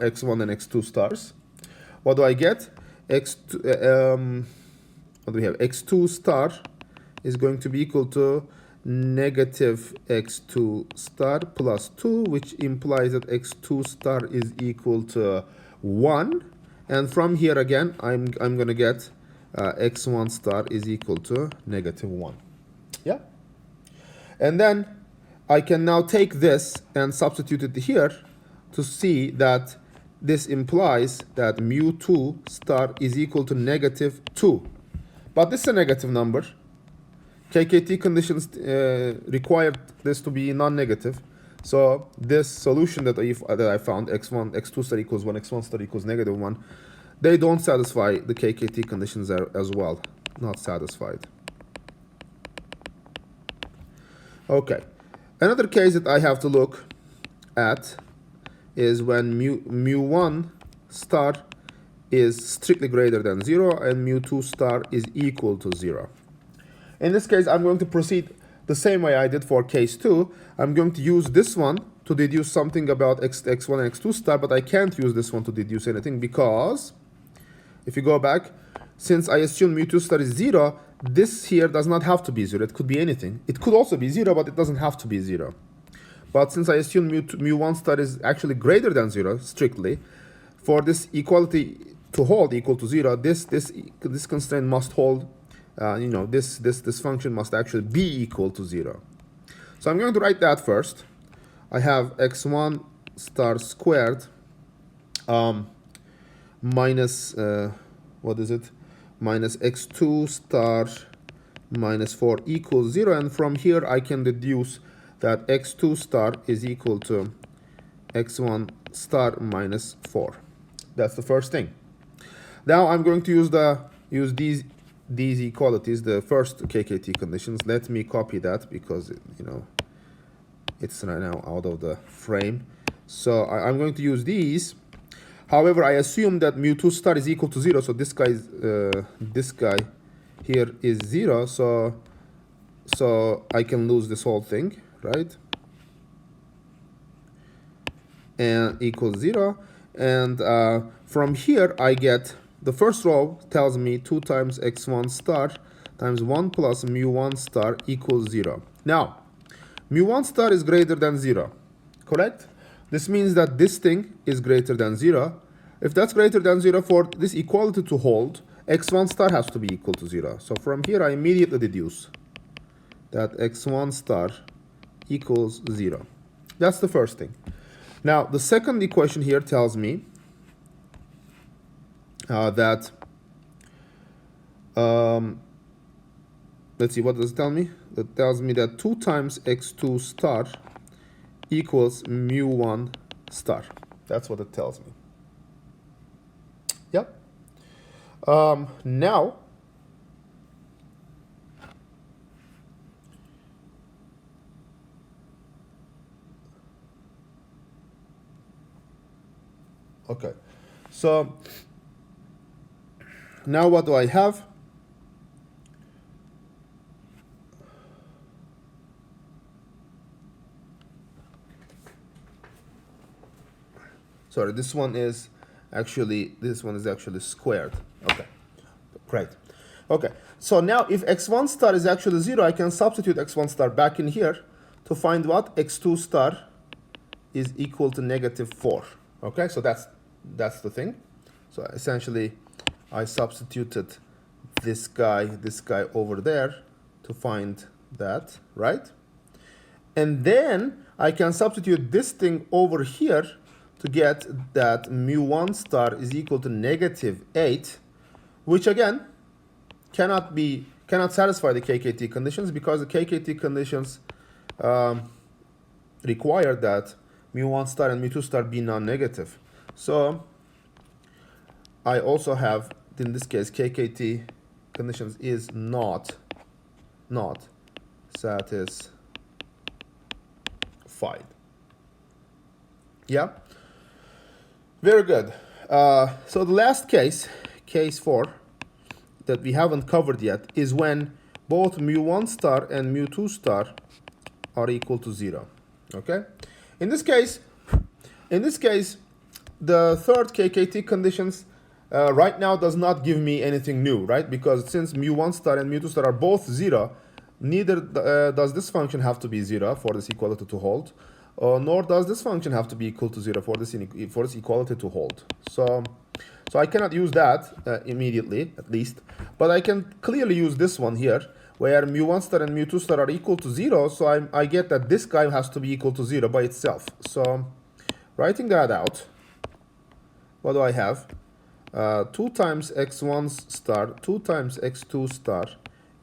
x1 and x2 stars. What do I get? What do we have? x2 star is going to be equal to negative x2 star plus 2, which implies that x2 star is equal to 1. And from here again, I'm going to get x1 star is equal to negative 1. Yeah? And then I can now take this and substitute it here to see that this implies that mu2 star is equal to negative 2. But this is a negative number. Kkt conditions required this to be non-negative. So this solution that I found, x1, x2 star equals 1, x1 star equals negative 1, they don't satisfy the Kkt conditions as well. Not satisfied. Okay. Another case that I have to look at is when mu1 star is strictly greater than 0 and mu2 star is equal to 0. In this case, I'm going to proceed the same way I did for case 2. I'm going to use this one to deduce something about x1 and x2 star, but I can't use this one to deduce anything because if you go back, since I assume mu2 star is 0, this here does not have to be 0. It could be anything. It could also be 0, but it doesn't have to be 0. But since I assume mu1 star is actually greater than 0, strictly, for this equality to hold equal to 0, this constraint must hold, this function must actually be equal to 0. So I'm going to write that first. I have x1 star squared minus, what is it? Minus x2 star minus 4 equals 0. And from here, I can deduce that x2 star is equal to x1 star minus 4. That's the first thing. Now I'm going to use these equalities, the first Kkt conditions. Let me copy that because it's right now out of the frame. So I'm going to use these. However, I assume that mu2 star is equal to 0. So this guy here is 0. So I can lose this whole thing, right? And equals 0. And from here, I get the first row tells me 2 times x1 star times 1 plus mu1 star equals 0. Now, mu1 star is greater than 0, correct? This means that this thing is greater than 0. If that's greater than 0, for this equality to hold, x1 star has to be equal to 0. So from here, I immediately deduce that x1 star equals 0. That's the first thing. Now, the second equation here tells me that, let's see, what does it tell me? It tells me that 2 times x2 star equals mu1 star. That's what it tells me. Yep. Now, okay, so now what do I have? Sorry, this one is actually squared. Okay, great. Okay, so now if x1 star is actually 0, I can substitute x1 star back in here to find what? x2 star is equal to negative 4. Okay, so that's the thing. So essentially, I substituted this guy over there to find that, right? And then I can substitute this thing over here to get that mu1 star is equal to negative 8, which again cannot satisfy the Kkt conditions because the Kkt conditions require that mu1 star and mu2 star be non-negative. So I also have, in this case, Kkt conditions is not satisfied. Yeah, very good. So the last case, case 4, that we haven't covered yet is when both mu1 star and mu2 star are equal to 0. Okay, in this case, the third Kkt conditions right now does not give me anything new, right? Because since mu1 star and mu2 star are both 0, neither does this function have to be 0 for this equality to hold, nor does this function have to be equal to 0 for this equality to hold. So I cannot use that immediately, at least, but I can clearly use this one here, where mu1 star and mu2 star are equal to 0, so I get that this guy has to be equal to 0 by itself. So writing that out, what do I have? 2 times x1 star, 2 times x2 star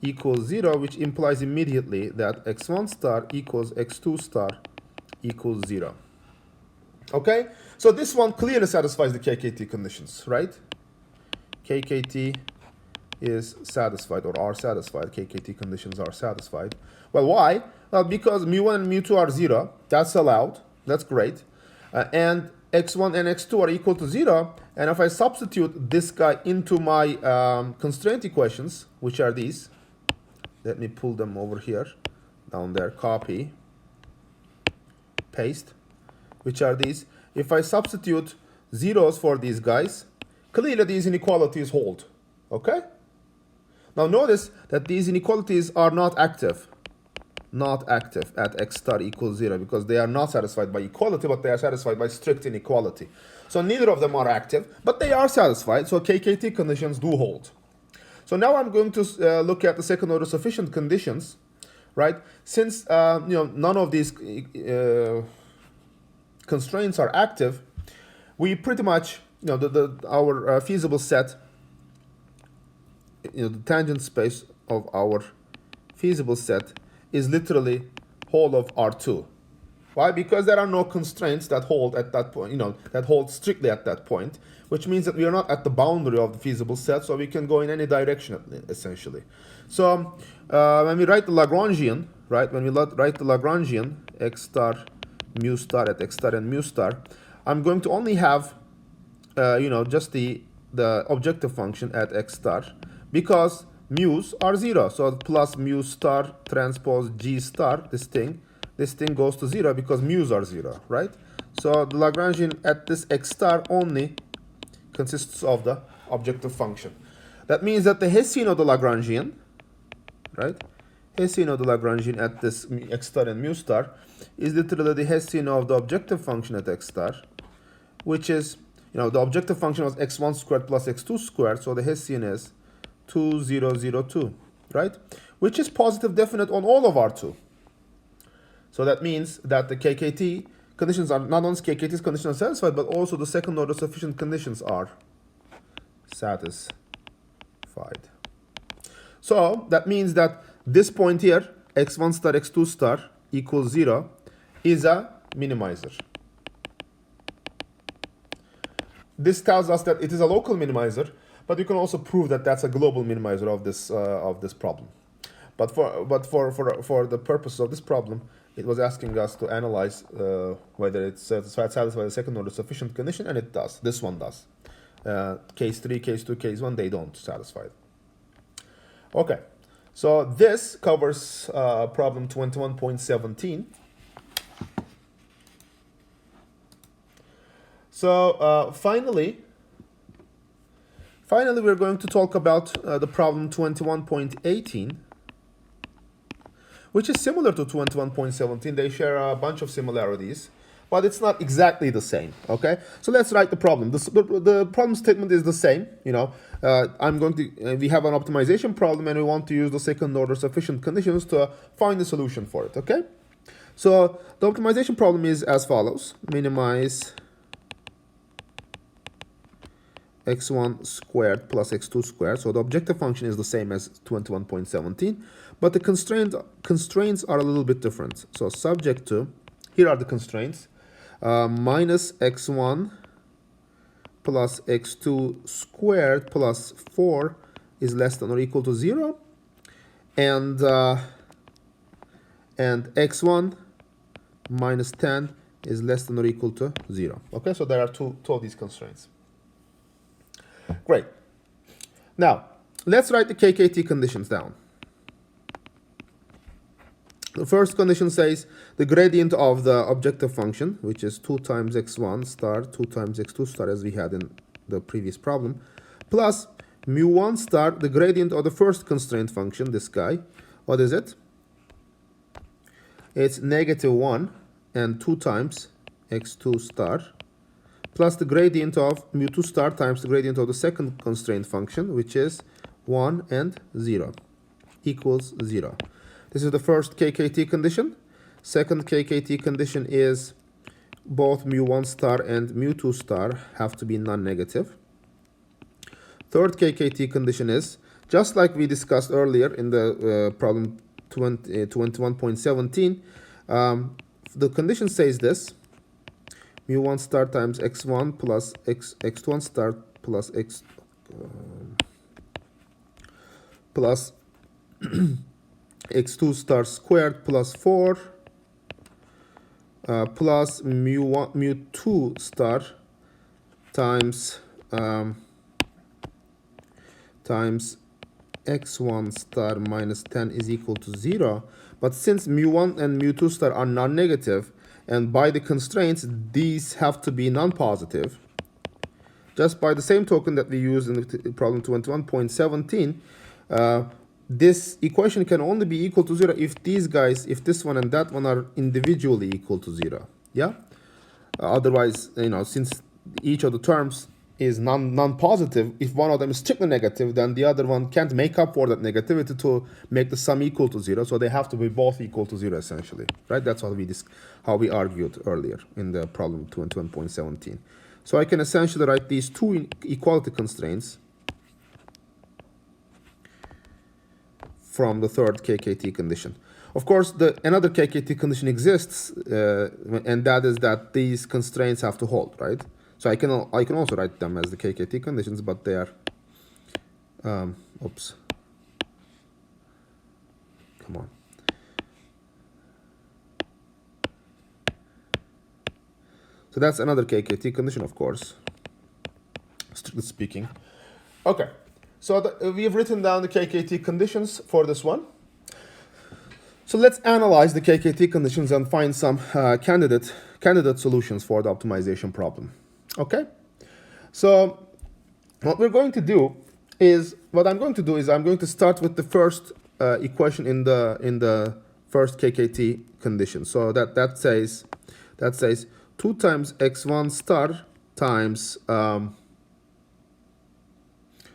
equals 0, which implies immediately that x1 star equals x2 star equals 0. Okay, so this one clearly satisfies the KKT conditions, right? KKT is satisfied, or are satisfied. KKT conditions are satisfied. Well, why? Well, because mu1 and mu2 are 0. That's allowed. That's great. And x1 and x2 are equal to 0. And if I substitute this guy into my constraint equations, which are these, let me pull them over here, down there, copy, paste, which are these. If I substitute zeros for these guys, clearly these inequalities hold. Okay? Now notice that these inequalities are not active at x star equals 0, because they are not satisfied by equality, but they are satisfied by strict inequality. So neither of them are active, but they are satisfied, so KKT conditions do hold. So now I'm going to look at the second order sufficient conditions, right? Since none of these constraints are active, we pretty much, our feasible set, the tangent space of our feasible set is literally whole of R2. Why? Because there are no constraints that hold at that point, that hold strictly at that point, which means that we are not at the boundary of the feasible set, so we can go in any direction, essentially. So when we write the Lagrangian, right, when we write the Lagrangian, x star, mu star at x star and mu star, I'm going to only have, just the objective function at x star, because mu's are 0. So plus mu star transpose g star, this thing goes to 0 because mu's are 0, right? So the Lagrangian at this x star only consists of the objective function. That means that the Hessian of the Lagrangian, right? Hessian of the Lagrangian at this x star and mu star is literally the Hessian of the objective function at x star, which is, the objective function was x1 squared plus x2 squared, so the Hessian is 2002, right? Which is positive definite on all of R2. So that means that the KKT conditions are, not only KKT's conditions are satisfied, but also the second order sufficient conditions are satisfied. So that means that this point here, x1 star, x2 star equals 0, is a minimizer. This tells us that it is a local minimizer, but you can also prove that that's a global minimizer of this problem. But for the purpose of this problem, it was asking us to analyze whether it's satisfied the second order sufficient condition, and it does. This one does. Case 3, case 2, case 1, they don't satisfy it. Okay, so this covers problem 21.17. So finally, we're going to talk about the problem 21.18, which is similar to 21.17. They share a bunch of similarities, but it's not exactly the same, okay? So let's write the problem. The problem statement is the same, we have an optimization problem, and we want to use the second order sufficient conditions to find the solution for it, okay? So the optimization problem is as follows: minimize x1 squared plus x2 squared. So the objective function is the same as 21.17, but the constraints are a little bit different. So subject to, here are the constraints, minus x1 plus x2 squared plus 4 is less than or equal to 0, and x1 minus 10 is less than or equal to 0. Okay, so there are two of these constraints. Great. Now, let's write the KKT conditions down. The first condition says the gradient of the objective function, which is 2 times x1 star, 2 times x2 star, as we had in the previous problem, plus mu1 star, the gradient of the first constraint function, this guy. What is it? It's negative 1 and 2 times x2 star, plus the gradient of mu2 star times the gradient of the second constraint function, which is 1 and 0, equals 0. This is the first KKT condition. Second KKT condition is both mu1 star and mu2 star have to be non-negative. Third KKT condition is, just like we discussed earlier in the problem 21.17, the condition says this: mu1 star times x1 plus x1 star plus x plus x2 star squared plus 4 plus mu2 star times times x1 star minus 10 is equal to 0. But since mu1 and mu2 star are non-negative, and by the constraints, these have to be non-positive, just by the same token that we used in the problem 21.17, this equation can only be equal to 0 if these guys, if this one and that one are individually equal to 0. Yeah? Otherwise, since each of the terms is non-positive, if one of them is strictly negative, then the other one can't make up for that negativity to make the sum equal to 0. So they have to be both equal to 0 essentially, right? That's how we argued earlier in the problem 21.17. So I can essentially write these two equality constraints from the third Kkt condition. Of course, another Kkt condition exists, and that is that these constraints have to hold, right? So I can also write them as the Kkt conditions, but they are, oops, come on. So that's another Kkt condition, of course, strictly speaking. Okay, so we have written down the Kkt conditions for this one. So let's analyze the Kkt conditions and find some candidate solutions for the optimization problem. Okay, so what I'm going to do is I'm going to start with the first equation in the first Kkt condition. So that says 2 times x1 star times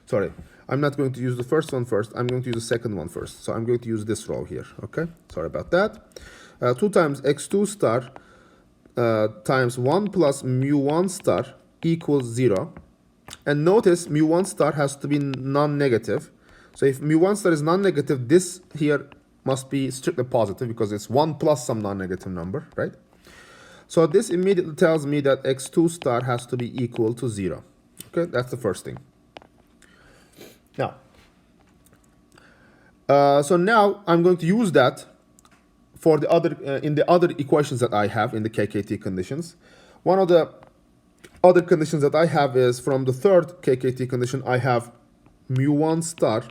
sorry, I'm not going to use the first one first. I'm going to use the second one first. So I'm going to use this row here. Okay, sorry about that. 2 times x2 star times 1 plus mu1 star equals 0. And notice mu1 star has to be non-negative. So if mu1 star is non-negative, this here must be strictly positive because it's 1 plus some non-negative number, right? So this immediately tells me that x2 star has to be equal to 0. Okay, that's the first thing. Now, so now I'm going to use that for the other in the other equations that I have in the Kkt conditions. One of the other conditions that I have is from the third Kkt condition. I have mu1 star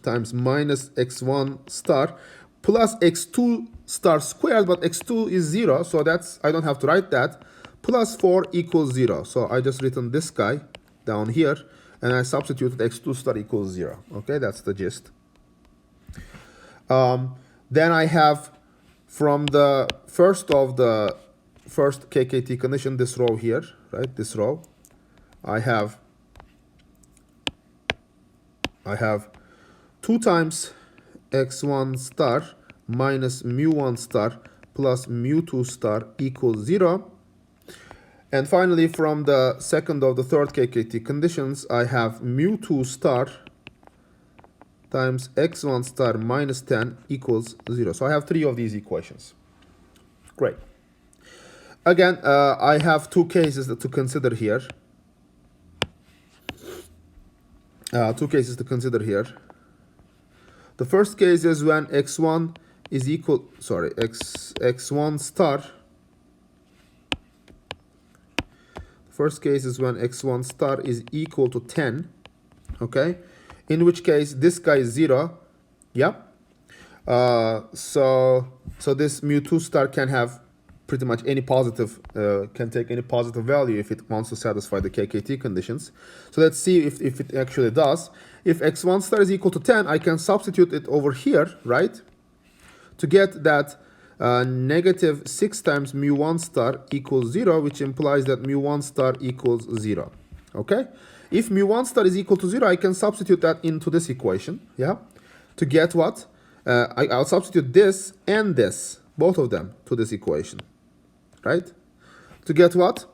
times minus x1 star plus x2 star squared, but x2 is 0, so that's, I don't have to write that, plus 4 equals 0. So I just written this guy down here, and I substituted x2 star equals 0. Okay, that's the gist. Then I have from the first Kkt condition, this row here, right? This row, I have 2 times x1 star minus mu1 star plus mu2 star equals 0. And finally, from the second of the third Kkt conditions, I have mu2 star times x1 star minus 10 equals 0. So I have 3 of these equations. Great. Again, I have 2 cases to consider here. The first case is when x1 is equal, x1 star. First case is when x1 star is equal to 10, okay? In which case this guy is 0, yeah? So this mu2 star can have pretty much any positive, can take any positive value if it wants to satisfy the Kkt conditions. So let's see if it actually does. If x1 star is equal to 10, I can substitute it over here, right? To get that negative 6 times mu1 star equals 0, which implies that mu1 star equals 0. Okay? If mu1 star is equal to 0, I can substitute that into this equation, yeah? To get what? I'll substitute this and this, both of them, to this equation, right? To get what?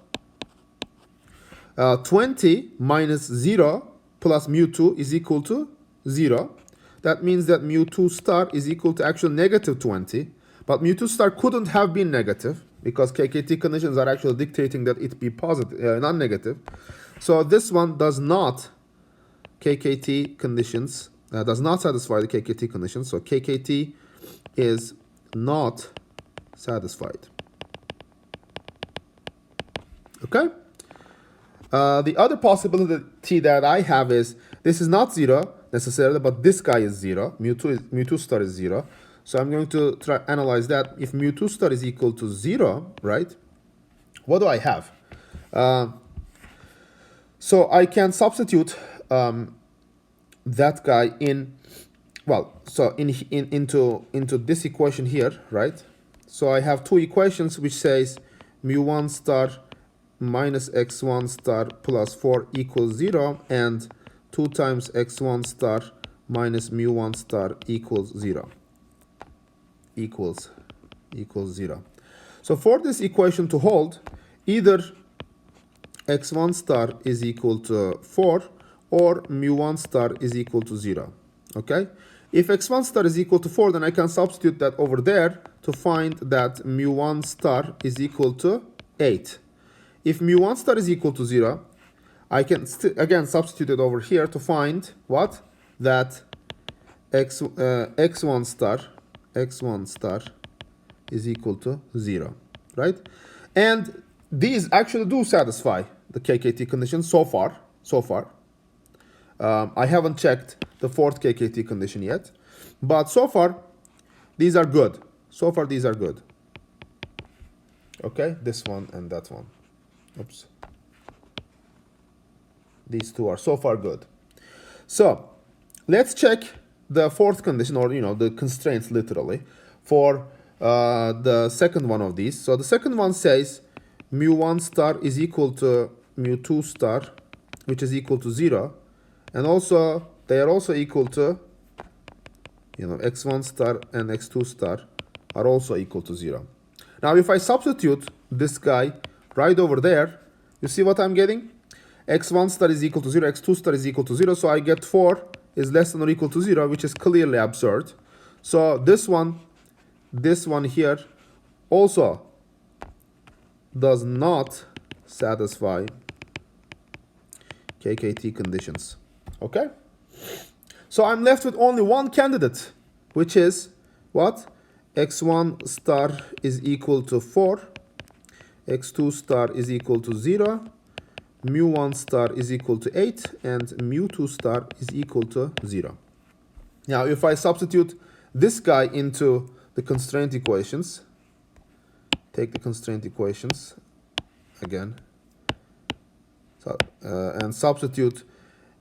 20 minus 0 plus mu2 is equal to 0. That means that mu2 star is equal to actually negative 20. But mu2 star couldn't have been negative because Kkt conditions are actually dictating that it be positive, non-negative. So this one does not, Kkt conditions, does not satisfy the Kkt conditions. So Kkt is not satisfied. Okay? The other possibility that I have is this is not 0 necessarily, but this guy is 0. Mu2 star is 0. So I'm going to try analyze that. If mu2 star is equal to 0, right? What do I have? So I can substitute that guy in, well, so into this equation here, right? So I have two equations which says mu1 star minus x1 star plus 4 equals 0, and 2 times x1 star minus mu1 star equals 0. Equals 0. So for this equation to hold, either x1 star is equal to 4 or mu1 star is equal to 0. Okay? If x1 star is equal to 4, then I can substitute that over there to find that mu1 star is equal to 8. If mu1 star is equal to 0, I can again substitute it over here to find what? That x1 star is equal to 0, right? And these actually do satisfy the Kkt condition so far. I haven't checked the fourth Kkt condition yet, but so far these are good. Okay, this one and that one. Oops. These two are so far good. So let's check the fourth condition, or the constraints literally, for the second one of these. So the second one says mu1 star is equal to mu2 star, which is equal to 0, and also they are also equal to, x1 star and x2 star are also equal to 0. Now if I substitute this guy right over there, you see what I'm getting? x1 star is equal to 0, x2 star is equal to 0, so I get 4 is less than or equal to 0, which is clearly absurd. So this one here also does not satisfy Kkt conditions. Okay? So I'm left with only one candidate, which is what? x1 star is equal to 4, x2 star is equal to 0, mu1 star is equal to 8, and mu2 star is equal to 0. Now, if I substitute this guy into the constraint equations, take the constraint equations again, so, and substitute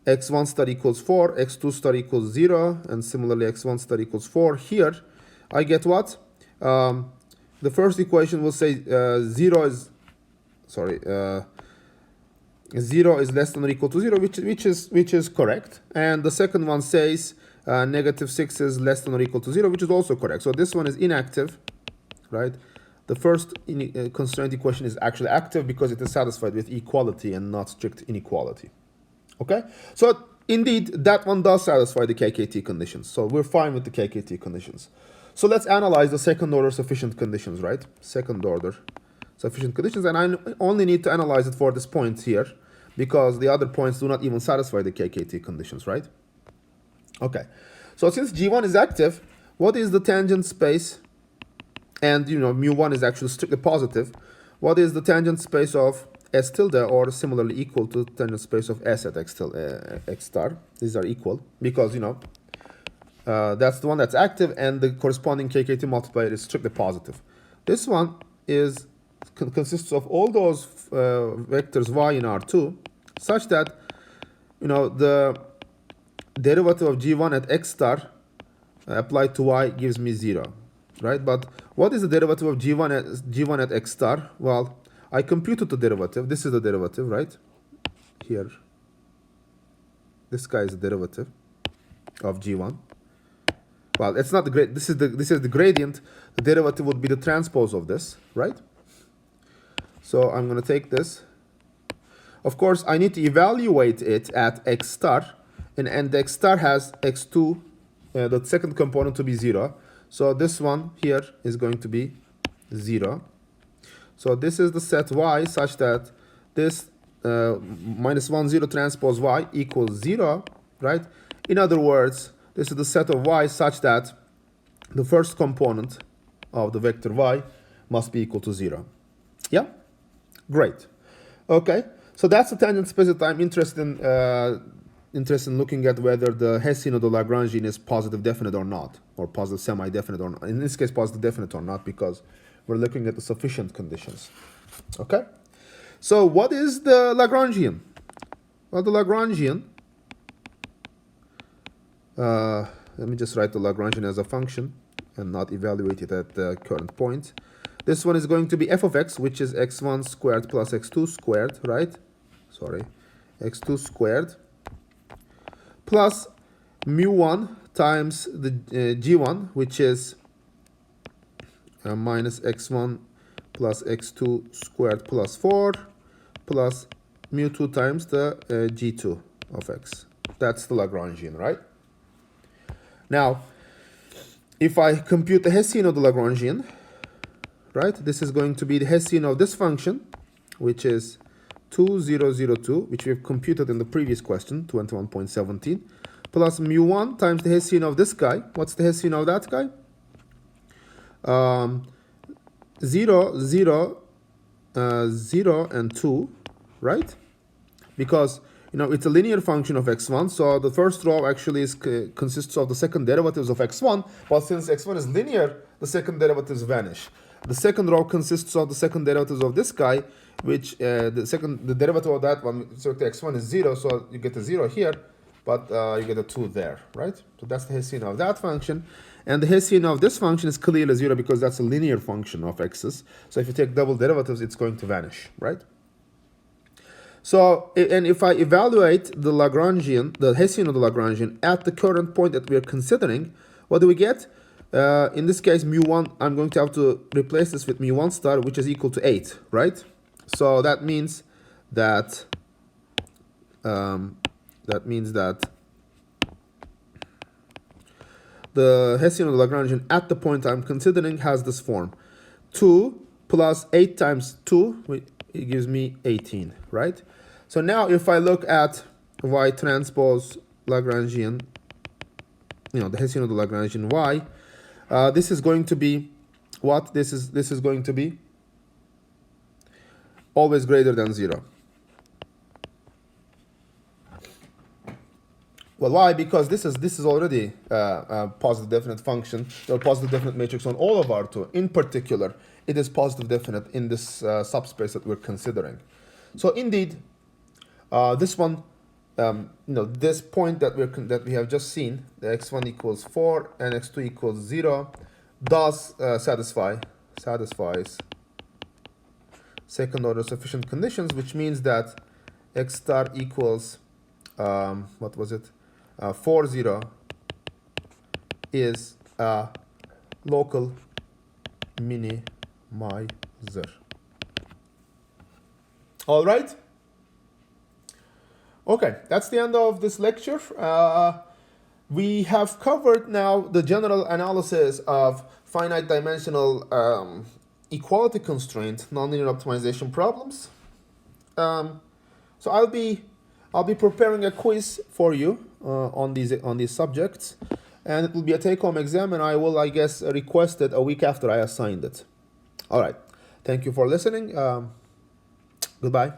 x1 star equals 4, x2 star equals 0, and similarly x1 star equals 4 here, I get what? The first equation will say 0 is less than or equal to 0, which is correct. And the second one says negative 6 is less than or equal to 0, which is also correct. So this one is inactive, right? The first constraint equation is actually active because it is satisfied with equality and not strict inequality. Okay? So indeed, that one does satisfy the Kkt conditions. So we're fine with the Kkt conditions. So let's analyze the second order sufficient conditions, right? Second order sufficient conditions, and I only need to analyze it for this point here because the other points do not even satisfy the Kkt conditions, right? Okay, so since G1 is active, what is the tangent space? And mu1 is actually strictly positive. What is the tangent space of S tilde, or similarly equal to tangent space of S at x star? These are equal because that's the one that's active, and the corresponding Kkt multiplier is strictly positive. This one is consists of all those vectors y in R2, such that the derivative of G1 at x star applied to y gives me 0, right? But what is the derivative of G1 at x star? Well, I computed the derivative. This is the derivative, right? Here, this guy is the derivative of G1. Well, it's not the gradient. This is the gradient. The derivative would be the transpose of this, right? So I'm going to take this. Of course, I need to evaluate it at x star, and x star has x2, the second component, to be 0. So this one here is going to be 0. So this is the set y such that this minus 1, 0 transpose y equals 0, right? In other words, this is the set of y such that the first component of the vector y must be equal to 0. Yeah? Great. Okay, so that's the tangent space that I'm interested in looking at whether the Hessian of the Lagrangian is positive definite or not, or positive semi-definite or not. In this case, positive definite or not, because we're looking at the sufficient conditions. Okay? So what is the Lagrangian? Well, the Lagrangian, let me just write the Lagrangian as a function and not evaluate it at the current point. This one is going to be f of x, which is x1 squared plus x2 squared, right? Sorry, x2 squared plus mu1 times the g1, which is minus x1 plus x2 squared plus 4 plus mu2 times the g2 of x. That's the Lagrangian, right? Now, if I compute the Hessian of the Lagrangian, right, this is going to be the Hessian of this function, which is 2, 0, 0, 2, which we've computed in the previous question, 21.17, plus mu1 times the Hessian of this guy. What's the Hessian of that guy? 0, 0, 0, and 2, right? Because, you know, it's a linear function of x1, so the first row actually consists of the second derivatives of x1, but since x1 is linear, the second derivatives vanish. The second row consists of the second derivatives of this guy, which the derivative of that one, so the x1 is 0, so you get a 0 here, but you get a 2 there, right? So that's the Hessian of that function. And the Hessian of this function is clearly 0 because that's a linear function of x's. So if you take double derivatives, it's going to vanish, right? So, and if I evaluate the Lagrangian, the Hessian of the Lagrangian at the current point that we are considering, what do we get? In this case, mu1, I'm going to have to replace this with mu1 star, which is equal to 8, right? So that means that the Hessian of the Lagrangian at the point I'm considering has this form. 2 plus 8 times 2, it gives me 18, right? So now if I look at y transpose Lagrangian, you know, the Hessian of the Lagrangian y, this is going to be what? This is going to be always greater than 0. Well, why? Because this is already a positive definite function, or positive definite matrix on all of R2. In particular, it is positive definite in this subspace that we're considering. So indeed, this one, you know, this point that we have just seen, the x1 equals 4 and x2 equals 0, does satisfies second order sufficient conditions, which means that x star equals what was it? 4, 0 is a local minimizer. All right. Okay, that's the end of this lecture. We have covered now the general analysis of finite dimensional equality constraint nonlinear optimization problems. So I'll be preparing a quiz for you on these subjects, and it will be a take-home exam, and I will, I guess, request it a week after I assigned it. All right. Thank you for listening. Goodbye.